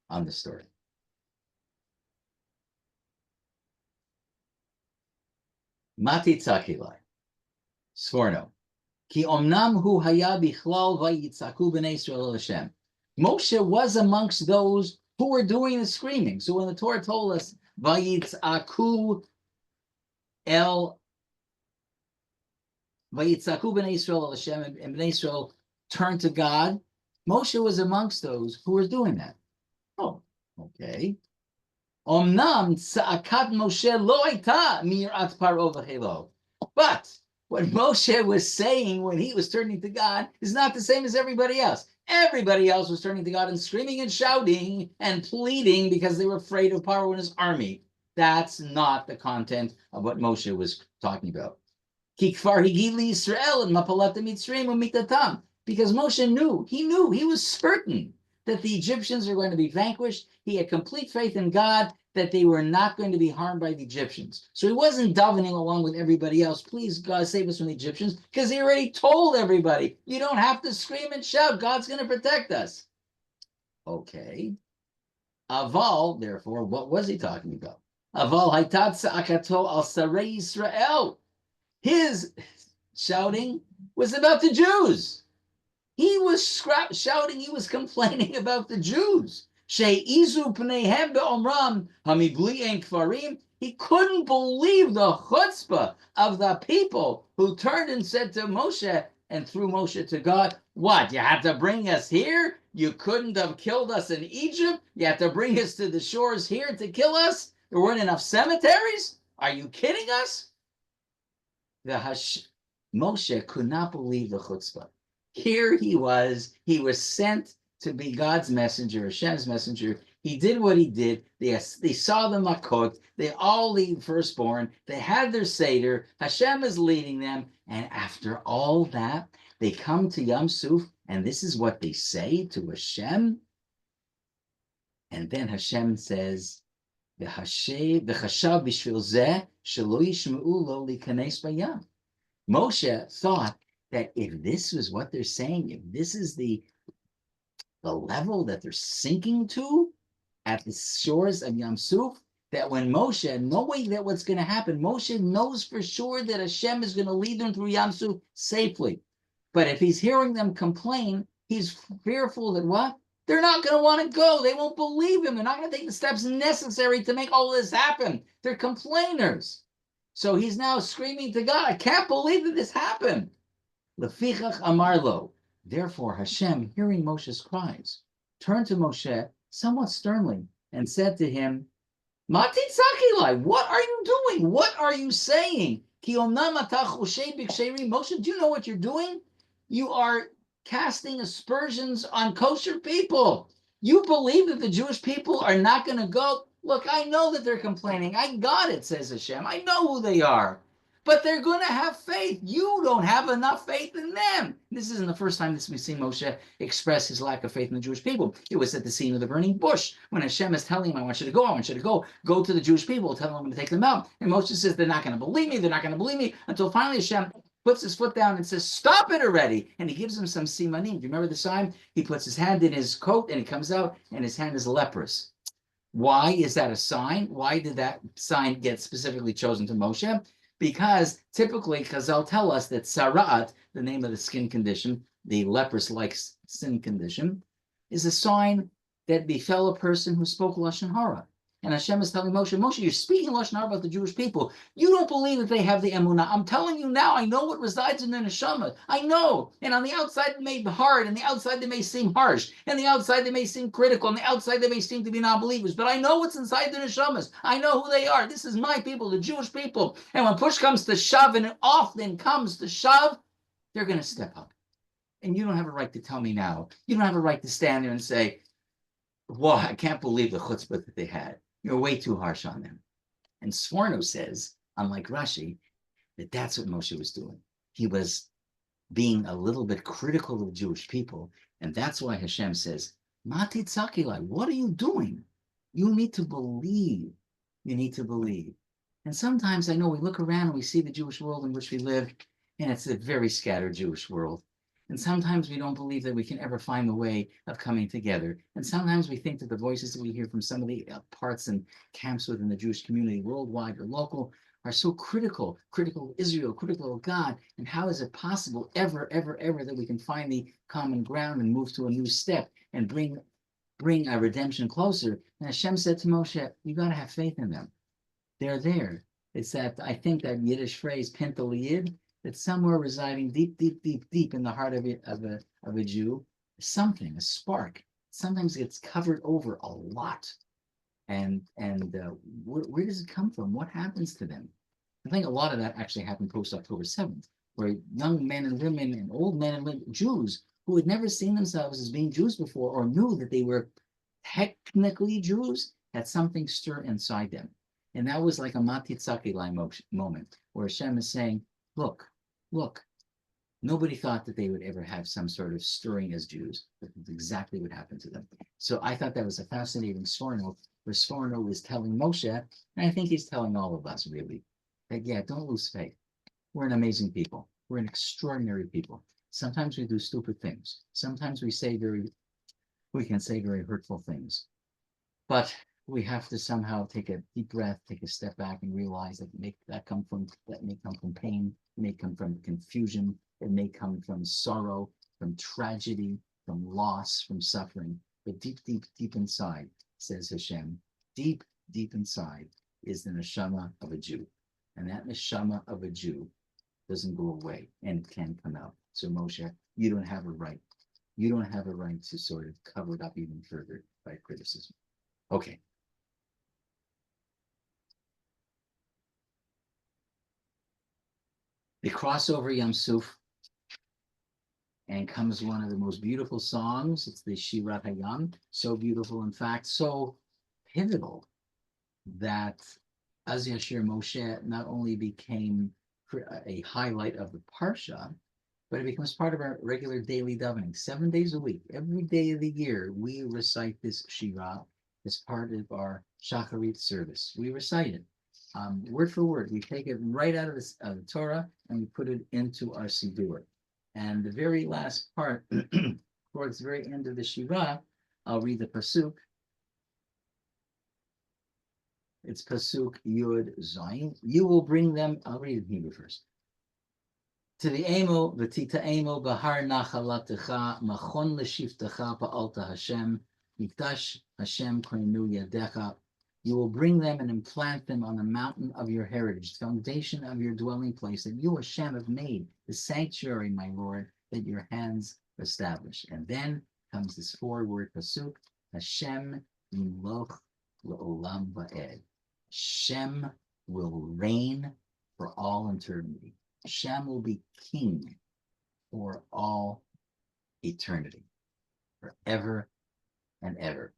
on the story. Mati tzakilai. Seforno. Ki omnam hu haya bichlal vayitzaku b'nei Yisrael Hashem. Moshe was amongst those who were doing the screaming. So when the Torah told us vayitzaku el vayitzaku b'nei Yisrael Hashem, and b'nei Yisrael turned to God, Moshe was amongst those who were doing that. Oh, okay. Omnam tza'akat Moshe lo aita mirat paro v'chelo. But what Moshe was saying when he was turning to God is not the same as everybody else. Everybody else was turning to God and screaming and shouting and pleading because they were afraid of Paro and his army. That's not the content of what Moshe was talking about. Kikfar higili Israel and Mapalata Mitzrayim umitatam. Because Moshe knew, he was certain that the Egyptians are going to be vanquished. He had complete faith in God that they were not going to be harmed by the Egyptians. So he wasn't davening along with everybody else, please God save us from the Egyptians, because he already told everybody, you don't have to scream and shout, God's going to protect us. Okay. Aval, therefore, what was he talking about? Aval haitat sa'akato al sarei Yisrael. His shouting was about the Jews. He was shouting, he was complaining about the Jews. He couldn't believe the chutzpah of the people who turned and said to Moshe, and through Moshe to God, what, you had to bring us here? You couldn't have killed us in Egypt? You had to bring us to the shores here to kill us? There weren't enough cemeteries? Are you kidding us? Moshe could not believe the chutzpah. Here he was sent to be God's messenger, Hashem's messenger. He did what he did. They saw the makot. They all leave firstborn. They had their seder. Hashem is leading them. And after all that, they come to Yam Suf, and this is what they say to Hashem. And then Hashem says, Moshe thought that if this was what they're saying, if this is the level that they're sinking to at the shores of Yam Suf, that when Moshe, knowing that what's going to happen, Moshe knows for sure that Hashem is going to lead them through Yam Suf safely. But if he's hearing them complain, he's fearful that what? They're not going to want to go. They won't believe him. They're not going to take the steps necessary to make all this happen. They're complainers. So he's now screaming to God, I can't believe that this happened. Lefichach amarlo. Therefore, Hashem, hearing Moshe's cries, turned to Moshe somewhat sternly and said to him, Matitzakilai, what are you doing? What are you saying? Moshe, do you know what you're doing? You are casting aspersions on kosher people. You believe that the Jewish people are not going to go? Look, I know that they're complaining. I got it, says Hashem. I know who they are. But they're going to have faith. You don't have enough faith in them. This isn't the first time that we've seen Moshe express his lack of faith in the Jewish people. It was at the scene of the burning bush when Hashem is telling him, I want you to go, I want you to go. Go to the Jewish people, tell them I'm going to take them out. And Moshe says, they're not going to believe me, they're not going to believe me, until finally Hashem puts his foot down and says, stop it already. And he gives him some simanim. Do you remember the sign? He puts his hand in his coat and he comes out and his hand is leprous. Why is that a sign? Why did that sign get specifically chosen to Moshe? Because typically Chazal tell us that sarat, the name of the skin condition, the leprous-like skin condition, is a sign that befell a person who spoke Lashon Hara. And Hashem is telling Moshe, Moshe, you're speaking Lashon Hara about the Jewish people. You don't believe that they have the emunah. I'm telling you now, I know what resides in their neshama. I know. And on the outside, it may be hard. And the outside, they may seem harsh. And the outside, they may seem critical. And the outside, they may seem to be non-believers. But I know what's inside their neshamas. I know who they are. This is my people, the Jewish people. And when push comes to shove, and it often comes to shove, they're going to step up. And you don't have a right to tell me now. You don't have a right to stand there and say, wow, I can't believe the chutzpah that they had. You're way too harsh on them. And Sforno says, unlike Rashi, that that's what Moshe was doing. He was being a little bit critical of the Jewish people. And that's why Hashem says, Mati Tzakilai, what are you doing? You need to believe. You need to believe. And sometimes I know we look around and we see the Jewish world in which we live, and it's a very scattered Jewish world. And sometimes we don't believe that we can ever find a way of coming together. And sometimes we think that the voices that we hear from some of the parts and camps within the Jewish community, worldwide or local, are so critical of Israel, critical of God. And how is it possible ever that we can find the common ground and move to a new step and bring our redemption closer? And Hashem said to Moshe, you got to have faith in them. They're there. It's that, I think that Yiddish phrase, Pintel Yid, that somewhere residing deep in the heart of a Jew, something, a spark, sometimes gets covered over a lot. And where does it come from? What happens to them? I think a lot of that actually happened post-October 7th, where young men and women and old men and women, Jews, who had never seen themselves as being Jews before or knew that they were technically Jews, had something stir inside them. And that was like a Matitzakilai moment, where Hashem is saying, look, look. Nobody thought that they would ever have some sort of stirring as Jews, but that's exactly what happened to them. So I thought that was a fascinating Sforno, where Sforno is telling Moshe, and I think he's telling all of us really, that yeah, don't lose faith. We're an amazing people. We're an extraordinary people. Sometimes we do stupid things. Sometimes we can say very hurtful things. But we have to somehow take a deep breath, take a step back, and realize that may come from pain, it may come from confusion, it may come from sorrow, from tragedy, from loss, from suffering. But deep, deep, deep inside, says Hashem, deep, deep inside is the neshama of a Jew. And that neshama of a Jew doesn't go away, and it can come out. So Moshe, you don't have a right. You don't have a right to sort of cover it up even further by criticism. Okay. They cross over Yam Suf, and comes one of the most beautiful songs. It's the Shirat Hayam. So beautiful, in fact, so pivotal that Az Yashir Moshe not only became a highlight of the Parsha, but it becomes part of our regular daily davening. 7 days a week, every day of the year, we recite this Shira as part of our Shacharit service. We recite it word for word. We take it right out of the Torah and we put it into our Siddur. And the very last part, towards the very end of the Shira, I'll read the Pasuk. It's Pasuk Yud Zayin. You will bring them, I'll read it in Hebrew first. To the Emo, V'tita Emo, Bahar Nachalatecha, Machon L'shiftecha Pa'alta Hashem, Mikdash Hashem Koinu Yadecha. You will bring them and implant them on the mountain of your heritage, the foundation of your dwelling place, that you, Hashem, have made, the sanctuary, my Lord, that your hands establish. And then comes this 4-word pasuk, Hashem Yimloch L'olam Va'ed. Hashem will reign for all eternity. Hashem will be king for all eternity, forever and ever.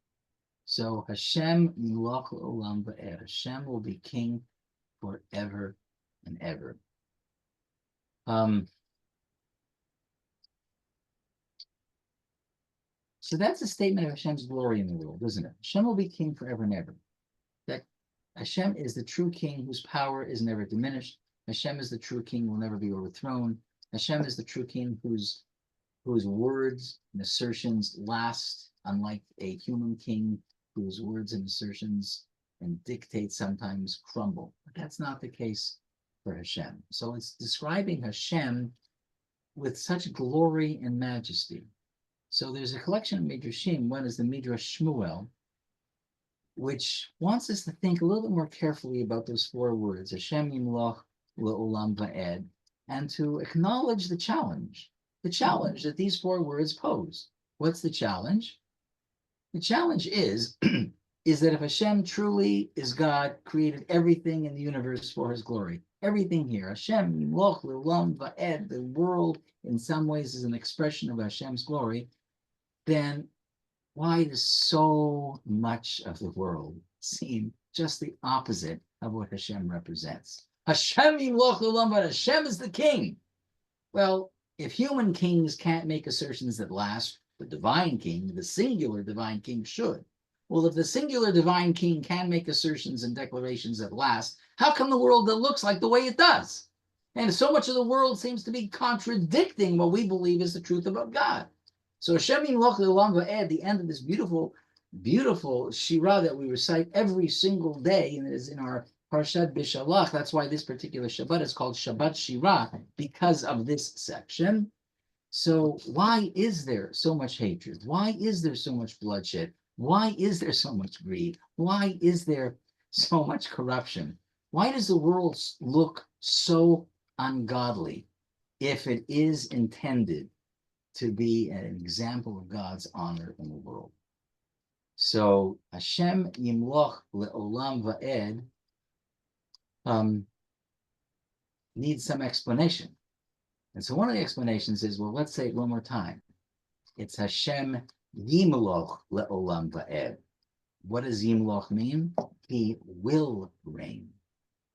So Hashem Yimloch L'olam Va'ed. Hashem will be king forever and ever. So that's a statement of Hashem's glory in the world, isn't it? Hashem will be king forever and ever. That Hashem is the true king whose power is never diminished. Hashem is the true king, will never be overthrown. Hashem is the true king whose words and assertions last, unlike a human king whose words and assertions and dictates sometimes crumble. But that's not the case for Hashem. So it's describing Hashem with such glory and majesty. So there's a collection of Midrashim. One is the Midrash Shmuel, which wants us to think a little bit more carefully about those 4 words, Hashem Yimloch L'olam Va'ed, and to acknowledge the challenge that these 4 words pose. What's the challenge? The challenge is that if Hashem truly is God, created everything in the universe for his glory, everything here, Hashem Yimloch L'olam Va'ed, the world in some ways is an expression of Hashem's glory, then why does so much of the world seem just the opposite of what Hashem represents? Hashem Yimloch L'olam Va'ed, Hashem is the king. Well, if human kings can't make assertions that last, the divine king, the singular divine king, should. Well, if the singular divine king can make assertions and declarations that last, how come the world that looks like the way it does? And so much of the world seems to be contradicting what we believe is the truth about God. So Hashem Yimloch L'olam Va'ed, the end of this beautiful, beautiful Shira that we recite every single day, and it is in our Parshat Beshalach. That's why this particular Shabbat is called Shabbat Shira, because of this section. So why is there so much hatred? Why is there so much bloodshed? Why is there so much greed? Why is there so much corruption? Why does the world look so ungodly if it is intended to be an example of God's honor in the world? So Hashem Yimloch L'olam Va'ed needs some explanation. And so one of the explanations is, well, let's say it one more time. It's Hashem Yimloch L'olam Va'ed. What does Yimloch mean? He will reign.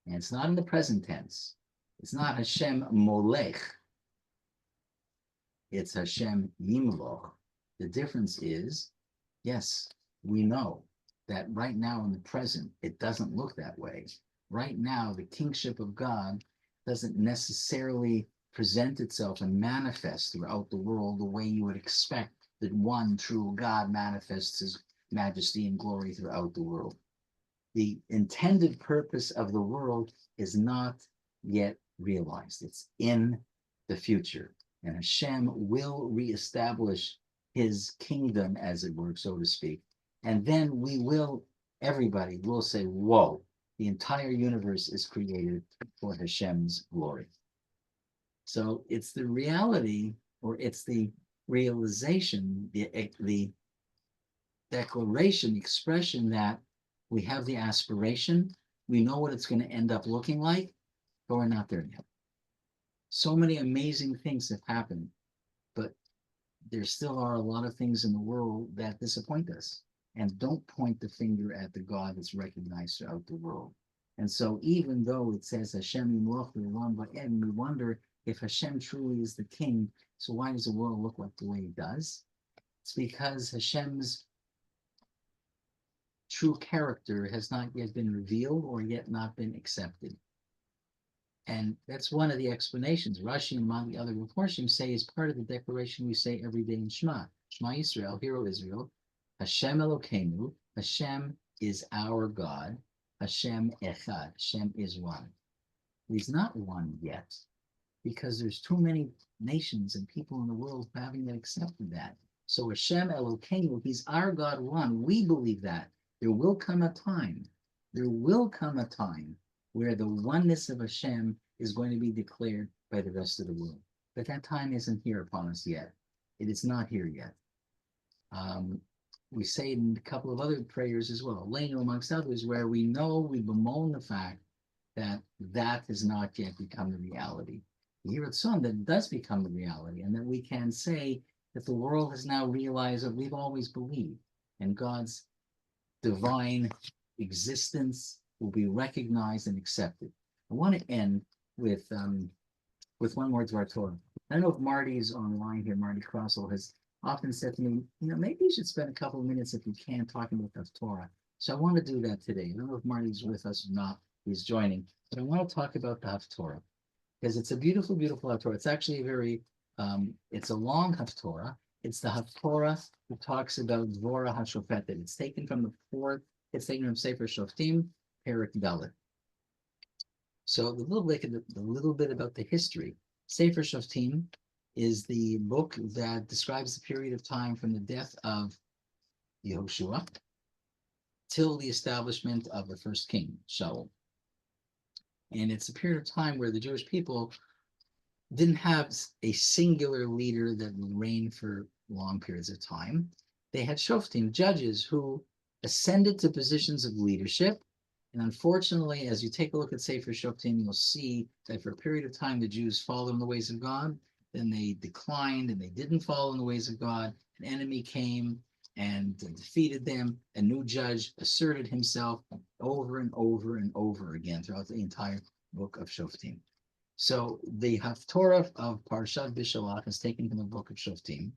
And it's not in the present tense. It's not Hashem Molech. It's Hashem Yimloch. The difference is, yes, we know that right now in the present, it doesn't look that way. Right now, the kingship of God doesn't necessarily present itself and manifest throughout the world the way you would expect that one true God manifests his majesty and glory throughout the world. The intended purpose of the world is not yet realized. It's in the future. And Hashem will reestablish his kingdom, as it were, so to speak. And then everybody will say, whoa, the entire universe is created for Hashem's glory. So it's the reality, or it's the realization, the declaration, expression that we have the aspiration, we know what it's going to end up looking like, but we're not there yet. So many amazing things have happened, but there still are a lot of things in the world that disappoint us. And don't point the finger at the God that's recognized throughout the world. And so even though it says Hashem Yimloch V'Olam Va'ed, we wonder if Hashem truly is the king, so why does the world look like the way it does? It's because Hashem's true character has not yet been revealed or yet not been accepted. And that's one of the explanations. Rashi and among the other Mefarshim say is part of the declaration we say every day in Shema. Shema Yisrael, Hear O Israel, Hashem Elokeinu, Hashem is our God, Hashem Echad, Hashem is one. He's not one yet, because there's too many nations and people in the world who haven't yet accepted that. So Hashem Elokeinu, he's our God one. We believe that. There will come a time where the oneness of Hashem is going to be declared by the rest of the world. But that time isn't here upon us yet. It is not here yet. We say it in a couple of other prayers as well, Leinu amongst others, where we know, we bemoan the fact that that has not yet become the reality. Here at Son, that does become the reality, and that we can say that the world has now realized that we've always believed, and God's divine existence will be recognized and accepted. I want to end with one more Dvar Torah. I don't know if Marty's online here. Marty Crossell has often said to me, maybe you should spend a couple of minutes if you can talking about the Torah. So I want to do that today. I don't know if Marty's with us or not. He's joining, but I want to talk about the Haftorah because it's a beautiful, beautiful Haftorah. It's actually it's a long Haftorah. It's the Haftorah who talks about Dvorah HaShofetet. It's taken from Sefer Shoftim, Perek Dalet. So a little bit about the history. Sefer Shoftim is the book that describes the period of time from the death of Yehoshua till the establishment of the first king, Shaul. And it's a period of time where the Jewish people didn't have a singular leader that would reign for long periods of time. They had Shoftim, judges, who ascended to positions of leadership. And unfortunately, as you take a look at Sefer Shoftim, you'll see that for a period of time, the Jews followed in the ways of God. Then they declined and they didn't follow in the ways of God. An enemy came and defeated them. A new judge asserted himself over and over and over again throughout the entire book of Shoftim. So the Haftorah of Parsha Beshalach is taken from the book of Shoftim.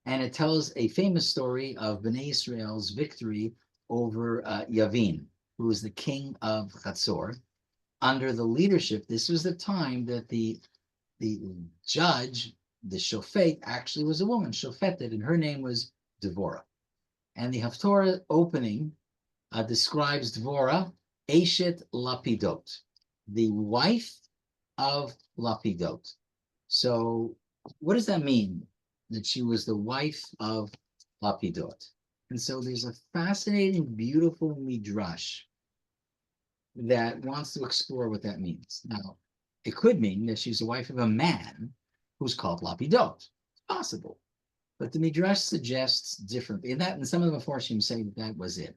And it tells a famous story of Bnei Israel's victory over Yavin, who was the king of Chatzor. Under the leadership, this was the time that the judge, the Shofet, actually was a woman, Shofetet, and her name was Devorah. And the Haftorah opening describes Devorah, Eshet Lapidot, the wife of Lapidot. So what does that mean, that she was the wife of Lapidot? And so there's a fascinating, beautiful midrash that wants to explore what that means. Now, it could mean that she's the wife of a man who's called Lapidot. It's possible. But the midrash suggests differently. And some of the Mefarshim say that was it.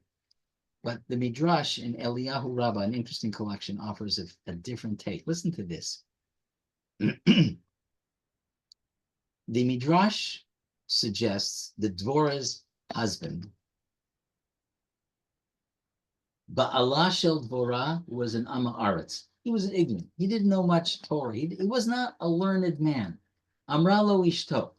But the midrash in Eliyahu Rabbah, an interesting collection, offers a different take. Listen to this. The midrash suggests that Dvorah's husband, Ba'ala Shel Dvorah, was an Amma Aretz. He was ignorant. He didn't know much Torah. He was not a learned man. Amra lo ishto.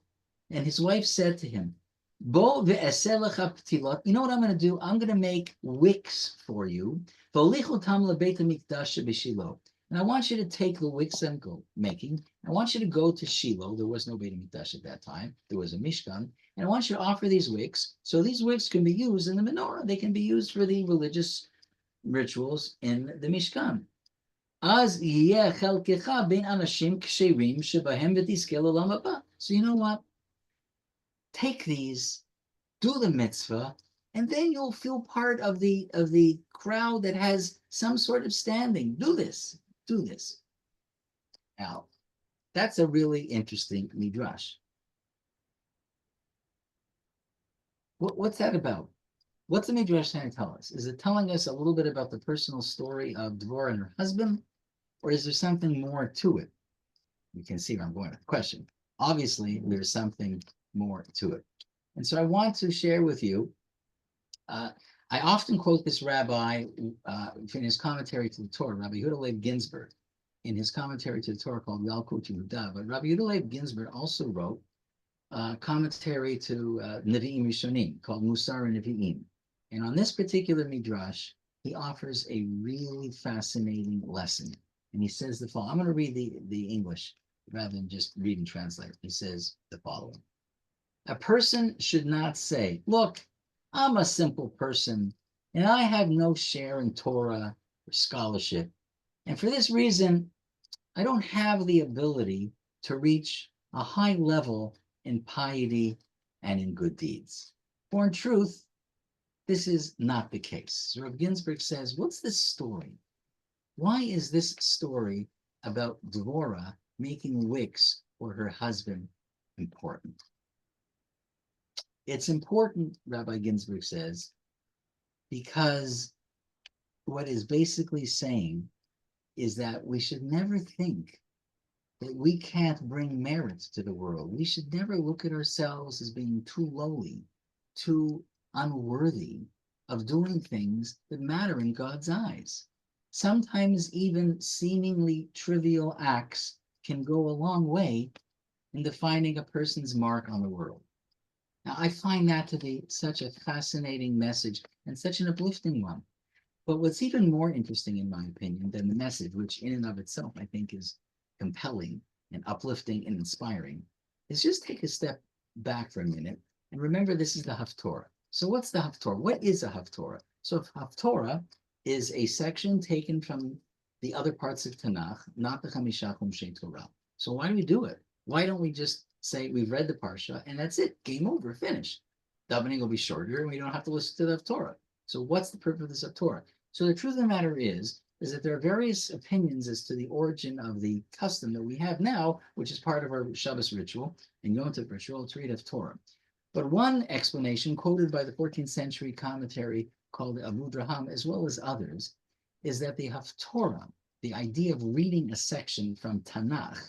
And his wife said to him, Bo ve'eseh lecha ptilot. You know what I'm going to do? I'm going to make wicks for you. V'olichu tam lebeit hamikdash b'Shilo. And I want you to take the wicks I'm making. I want you to go to Shiloh. There was no Beit HaMikdash at that time. There was a Mishkan. And I want you to offer these wicks. So these wicks can be used in the menorah. They can be used for the religious rituals in the Mishkan. אז יהיה חלקך בין אנשים כשרים שבהם ותזכה לעולם הבא. So you know what? Take these, do the mitzvah, and then you'll feel part of the crowd that has some sort of standing. Do this. Now, that's a really interesting midrash. What's that about? What's the midrash trying to tell us? Is it telling us a little bit about the personal story of Devorah and her husband, or is there something more to it? You can see where I'm going with the question. Obviously, there's something more to it. And so I want to share with you, I often quote this rabbi in his commentary to the Torah, Rabbi Yehuda Leib Ginsburg, in his commentary to the Torah called Yalkut Yehuda. But Rabbi Yehuda Leib Ginsburg also wrote a commentary to Nevi'im Rishonim called Musar Nevi'im. And on this particular midrash, he offers a really fascinating lesson. And he says the following. I'm going to read the English rather than just read and translate. He says the following. A person should not say, look, I'm a simple person and I have no share in Torah or scholarship. And for this reason, I don't have the ability to reach a high level in piety and in good deeds. For in truth, this is not the case. So Rabbi Ginsburg says, what's this story? Why is this story about Devorah making wicks for her husband important? It's important, Rabbi Ginsburg says, because what is basically saying is that we should never think that we can't bring merit to the world. We should never look at ourselves as being too lowly, too unworthy of doing things that matter in God's eyes. Sometimes even seemingly trivial acts can go a long way in defining a person's mark on the world. Now, I find that to be such a fascinating message and such an uplifting one. But what's even more interesting, in my opinion, than the message, which in and of itself I think is compelling and uplifting and inspiring, is just take a step back for a minute and remember this is the Haftorah. So what's the Haftorah? What is a Haftorah? So Haftorah is a section taken from the other parts of Tanakh, not the Chamisha Chumshei Torah. So why do we do it? Why don't we just say we've read the Parsha and that's it, game over, finished. Davening will be shorter and we don't have to listen to the Haftorah. So what's the purpose of this Haftorah? So the truth of the matter is that there are various opinions as to the origin of the custom that we have now, which is part of our Shabbos ritual and Yom Tov ritual, to read Haftorah. But one explanation quoted by the 14th century commentary called Abu Draham, as well as others, is that the Haftorah, the idea of reading a section from Tanakh,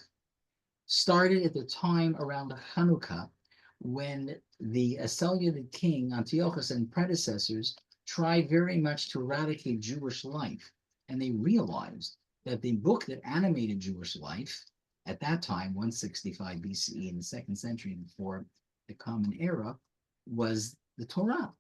started at the time around Hanukkah when the Seleucid king Antiochus and predecessors tried very much to eradicate Jewish life. And they realized that the book that animated Jewish life at that time, 165 BCE, in the 2nd century before the Common Era, was the Torah.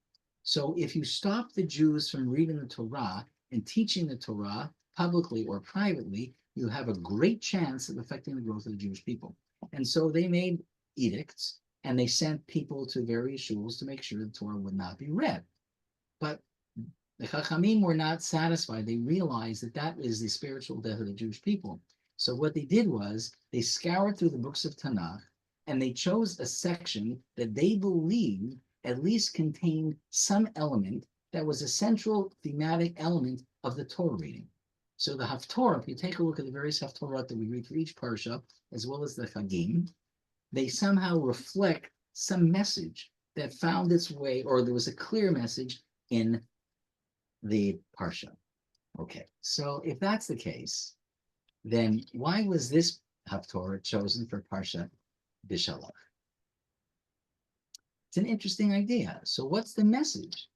So if you stop the Jews from reading the Torah and teaching the Torah publicly or privately, you have a great chance of affecting the growth of the Jewish people. And so they made edicts and they sent people to various shuls to make sure the Torah would not be read. But the Chachamim were not satisfied. They realized that that is the spiritual death of the Jewish people. So what they did was they scoured through the books of Tanakh and they chose a section that they believed at least contained some element that was a central thematic element of the Torah reading. So the Haftorah, if you take a look at the various Haftorah that we read for each Parsha, as well as the Chagim, they somehow reflect some message that found its way, or there was a clear message in the Parsha. Okay, so if that's the case, then why was this Haftorah chosen for Parsha Beshalach? It's an interesting idea. So what's the message?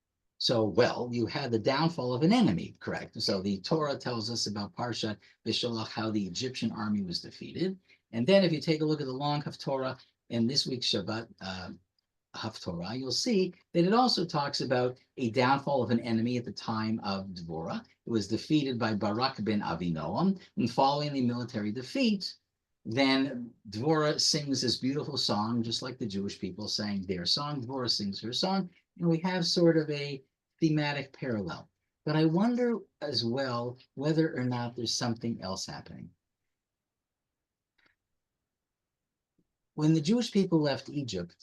So, well, you had the downfall of an enemy, correct? So the Torah tells us about Parsha Beshalach, how the Egyptian army was defeated. And then if you take a look at the long Haftorah in this week's Shabbat Haftorah, you'll see that it also talks about a downfall of an enemy at the time of Dvorah. It was defeated by Barak ben Avinoam, and following the military defeat, then Dvorah sings this beautiful song, just like the Jewish people sang their song. Dvorah sings her song, and we have sort of a thematic parallel. But I wonder as well whether or not there's something else happening. When the Jewish people left Egypt,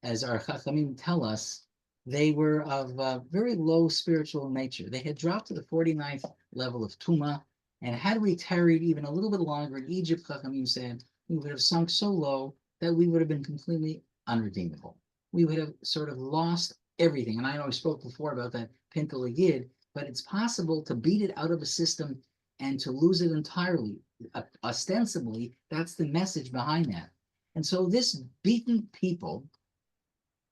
as our Chachamim tell us, they were of a very low spiritual nature. They had dropped to the 49th level of Tuma, and had we tarried even a little bit longer in Egypt, Chachamim said, we would have sunk so low that we would have been completely unredeemable. We would have sort of lost everything. And I know I spoke before about that Pintel Yid, but it's possible to beat it out of a system and to lose it entirely. Ostensibly, that's the message behind that. And so this beaten people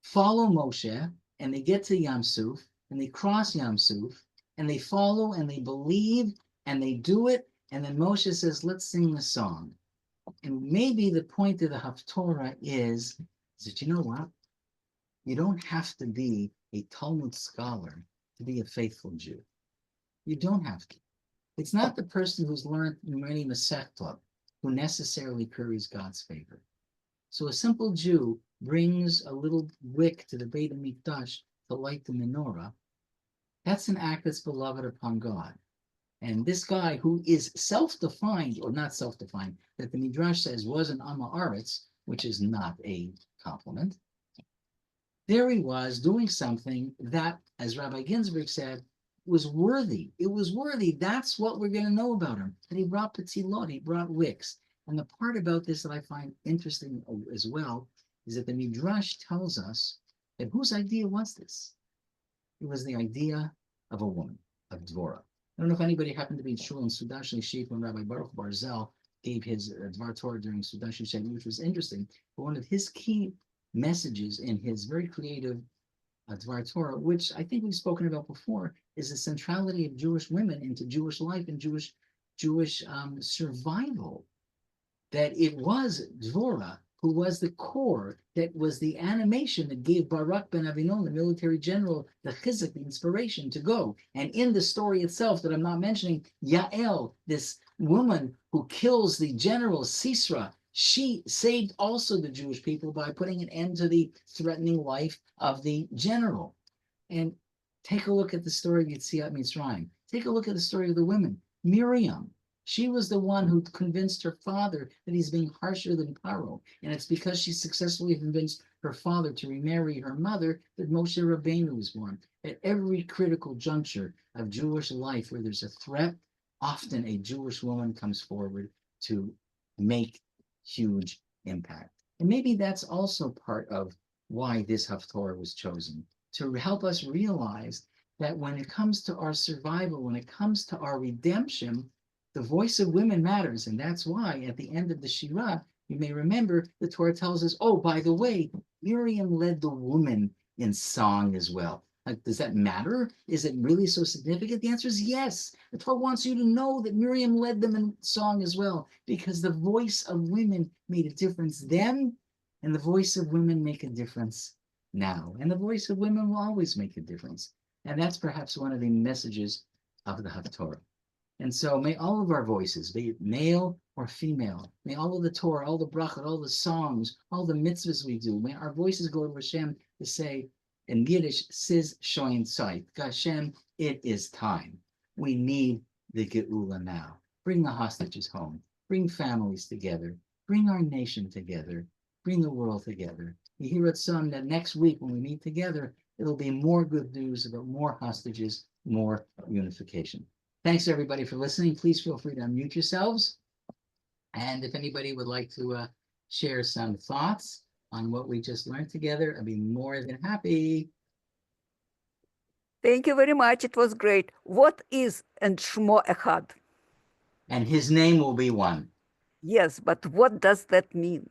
follow Moshe, and they get to Yam Suf, and they cross Yam Suf, and they follow, and they believe, and they do it, and then Moshe says, let's sing the song. And maybe the point of the Haftorah is that, you know what? You don't have to be a Talmud scholar to be a faithful Jew. You don't have to. It's not the person who's learned many Masechtot who necessarily curries God's favor. So a simple Jew brings a little wick to the Beit HaMikdash to light the menorah. That's an act that's beloved upon God. And this guy who is self-defined, or not self-defined, that the Midrash says was an Amma Aretz, which is not a compliment, there he was doing something that, as Rabbi Ginsburg said, was worthy. It was worthy. That's what we're going to know about him. That he brought Petzilot, he brought wicks. And the part about this that I find interesting as well is that the Midrash tells us that whose idea was this? It was the idea of a woman, of Dvorah. I don't know if anybody happened to be in Shul in Sudash Shif when Rabbi Baruch Barzel gave his Dvar Torah during Sudash Shif, which was interesting. But one of his key messages in his very creative Dvar Torah, which I think we've spoken about before, is the centrality of Jewish women into Jewish life and Jewish survival. That it was Dvorah who was the core, that was the animation that gave Barak ben Avinon, the military general, the chizuk, the inspiration to go. And in the story itself that I'm not mentioning, Yael, this woman who kills the general Sisra, she saved also the Jewish people by putting an end to the threatening life of the general. And take a look at the story of Yetziat Mitzrayim. Take a look at the story of the women. Miriam. She was the one who convinced her father that he's being harsher than Paro. And it's because she successfully convinced her father to remarry her mother that Moshe Rabbeinu was born. At every critical juncture of Jewish life where there's a threat, often a Jewish woman comes forward to make huge impact. And maybe that's also part of why this Haftorah was chosen, to help us realize that when it comes to our survival, when it comes to our redemption, the voice of women matters. And that's why at the end of the Shirah, you may remember the Torah tells us, oh, by the way, Miriam led the woman in song as well. Like, does that matter? Is it really so significant? The answer is yes. The Torah wants you to know that Miriam led them in song as well, because the voice of women made a difference then, and the voice of women make a difference now. And the voice of women will always make a difference. And that's perhaps one of the messages of the Haftorah. And so may all of our voices, be it male or female, may all of the Torah, all the brachot, all the songs, all the mitzvahs we do, may our voices go to Hashem to say, in Yiddish, Siz Shoin Zeit, Hashem, it is time. We need the Geula now. Bring the hostages home. Bring families together. Bring our nation together. Bring the world together. You hear it some that next week when we meet together, it'll be more good news about more hostages, more unification. Thanks, everybody, for listening. Please feel free to unmute yourselves. And if anybody would like to share some thoughts on what we just learned together, I'd be more than happy. Thank you very much. It was great. What is and Shmo Echad? And his name will be one. Yes, but what does that mean?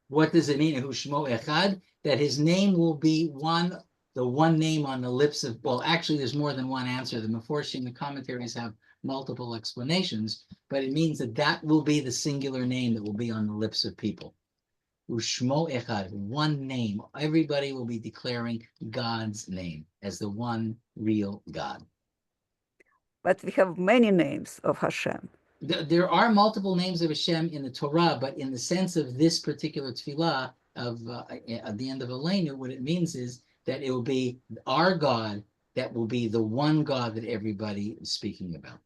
What does it mean, Hu Shmo Echad? That his name will be one the one name on the lips of, well, actually, there's more than one answer. The Meforshim, the commentaries have multiple explanations, but it means that that will be the singular name that will be on the lips of people. Ushmo echad, one name. Everybody will be declaring God's name as the one real God. But we have many names of Hashem. There are multiple names of Hashem in the Torah, but in the sense of this particular tefillah of at the end of Aleinu, what it means is that it will be our God that will be the one God that everybody is speaking about.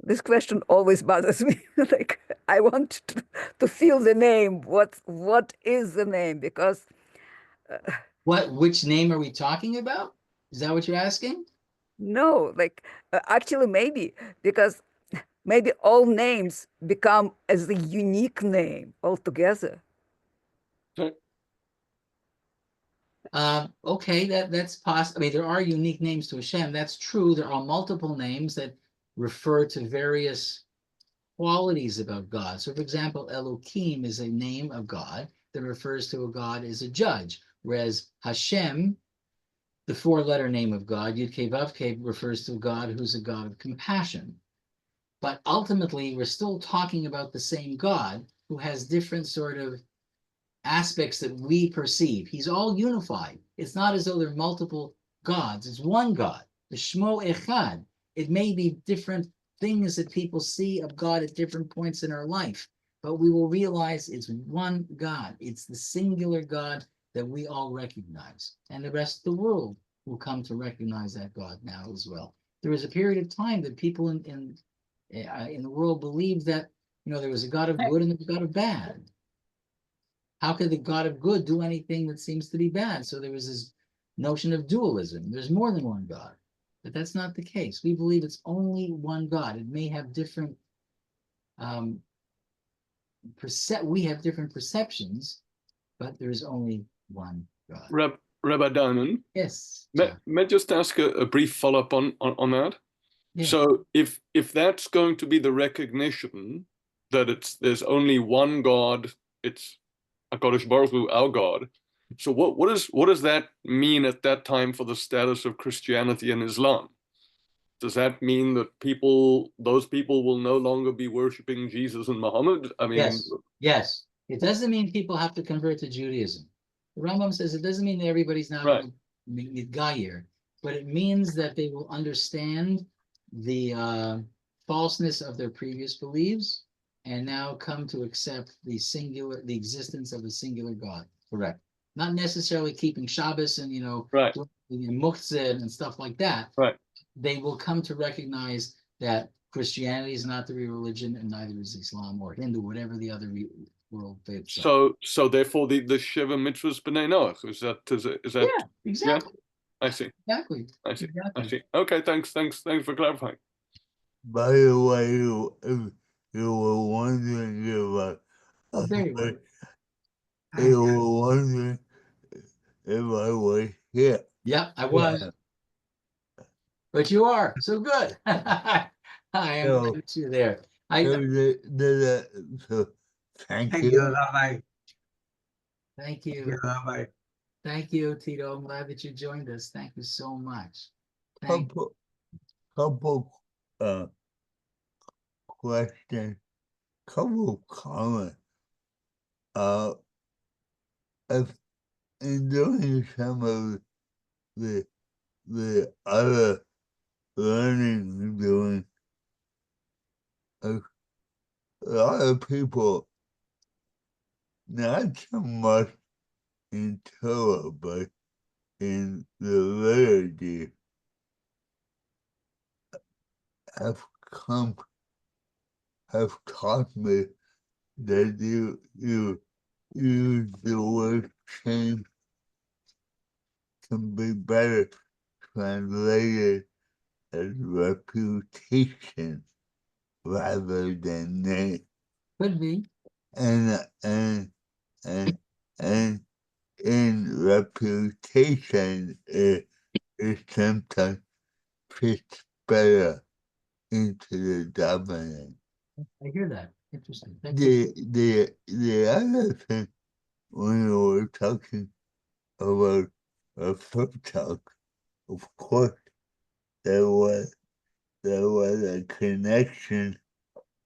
This question always bothers me. Like, I want to feel the name. What is the name? Because Which name are we talking about? Is that what you're asking? no, like actually maybe because maybe all names become as a unique name altogether. Okay, that's possible. I mean, there are unique names to Hashem. That's true. There are multiple names that refer to various qualities about God. So, for example, Elohim is a name of God that refers to a God as a judge, whereas Hashem, the four-letter name of God, Yud-Kei Vav-Kei, refers to a God who's a God of compassion. But ultimately, we're still talking about the same God who has different sort of aspects that we perceive. He's all unified. It's not as though there are multiple gods. It's one God, the Shmo Echad. It may be different things that people see of God at different points in our life, but we will realize it's one God. It's the singular God that we all recognize, and the rest of the world will come to recognize that God now as well. There was a period of time that people in the world believed that there was a God of good and there was a God of bad. How could the God of good do anything that seems to be bad? So there was this notion of dualism. There's more than one God, but that's not the case. We believe it's only one God. It may have different we have different perceptions, but there's only one God. Rabbi Diamond, Yes. may I just ask a brief follow-up on that? Yeah. So if that's going to be the recognition that there's only one God, it's HaKadosh Baruch Hu, our God. So what does that mean at that time for the status of Christianity and Islam? Does that mean that those people will no longer be worshiping Jesus and Muhammad? I mean, yes. It doesn't mean people have to convert to Judaism. The Rambam says it doesn't mean that everybody's not right. Mitgayer, but it means that they will understand the falseness of their previous beliefs and now come to accept the existence of a singular God. Correct. Not necessarily keeping Shabbos and right. Muktzah and stuff like that. Right. They will come to recognize that Christianity is not the real religion, and neither is Islam or Hindu, whatever the other world faiths are. So therefore the Sheva Mitzvahs B'nai Noach, is that? Yeah, exactly. Yeah? I see. Exactly. I see. Exactly. I see. Okay, thanks for clarifying. By the way, you were wondering Very well. you were wondering if I was here. Yep, I was. But you are so good. I am glad that you're there. So thank Thank you. you, Rabbi. Thank Thank you, you. Rabbi. Thank you, Tito. I'm glad that you joined us. Thank you so much. Thank you. Couple questions, couple comments. If in doing some of the other learning we're doing, a lot of people, not so much in Torah, but in the liturgy, have taught me that you use the word shame can be better translated as reputation rather than name. Could be. And in reputation it sometimes fits better into the dominant. I hear that. Interesting. Thank you. The other thing when we were talking about a flip talk, of course, there was a connection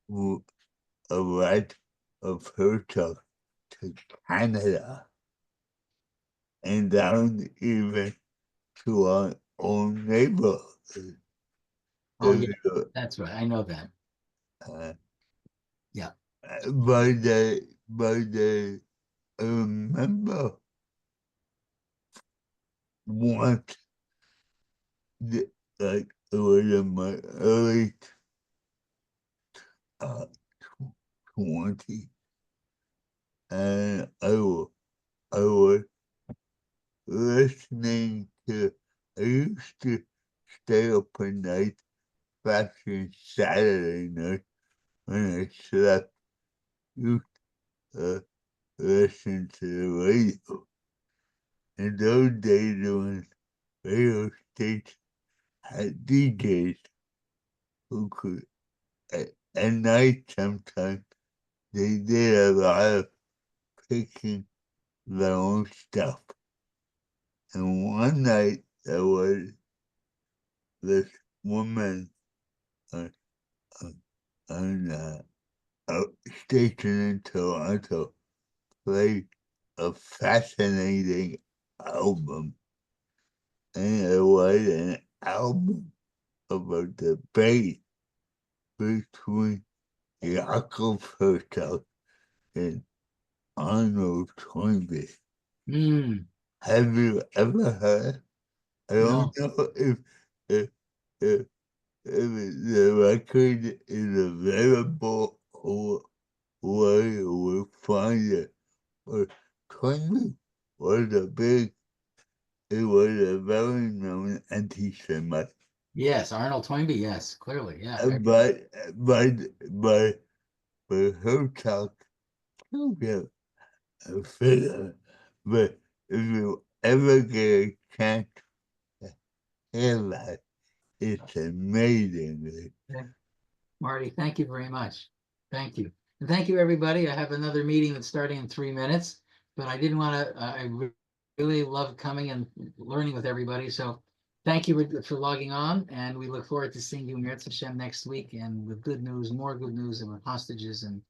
with a lot of her talk to Canada and down even to our own neighborhood. Oh, yeah, that's right. I know that. Uh, Yeah. But I remember once, like it was in my early 20, and I was listening to. I used to stay up at night, especially Saturday night when I slept. Used to listen to the radio. In those days when radio stations had DJs who could at night sometimes they did a lot of picking their own stuff. And one night there was this woman on, on a station in Toronto played a fascinating album. And it was an album about the debate between Yaakov Herzog and Arnold Toynbee. Mm, Have you ever heard? I no. don't know if, if the record is available or where you will find it. But Toynbee was it was a very known anti-Semite. Yes, Arnold Toynbee. Yes, clearly. Yeah. But Herzog still get a figure. But if you ever get a chance to hear that, it's amazing. Okay. Marty, thank you very much. Thank you. And thank you, everybody. I have another meeting that's starting in 3 minutes, but I didn't want to, really love coming and learning with everybody. So thank you for logging on, and we look forward to seeing you in Meretz Hashem next week, and with good news, more good news about hostages and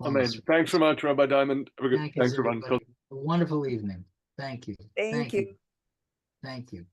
Amen. clones. Thanks so much, Rabbi Diamond. Thank you, Thanks, everyone. everybody. A wonderful evening. Thank you. Thank you. Thank you.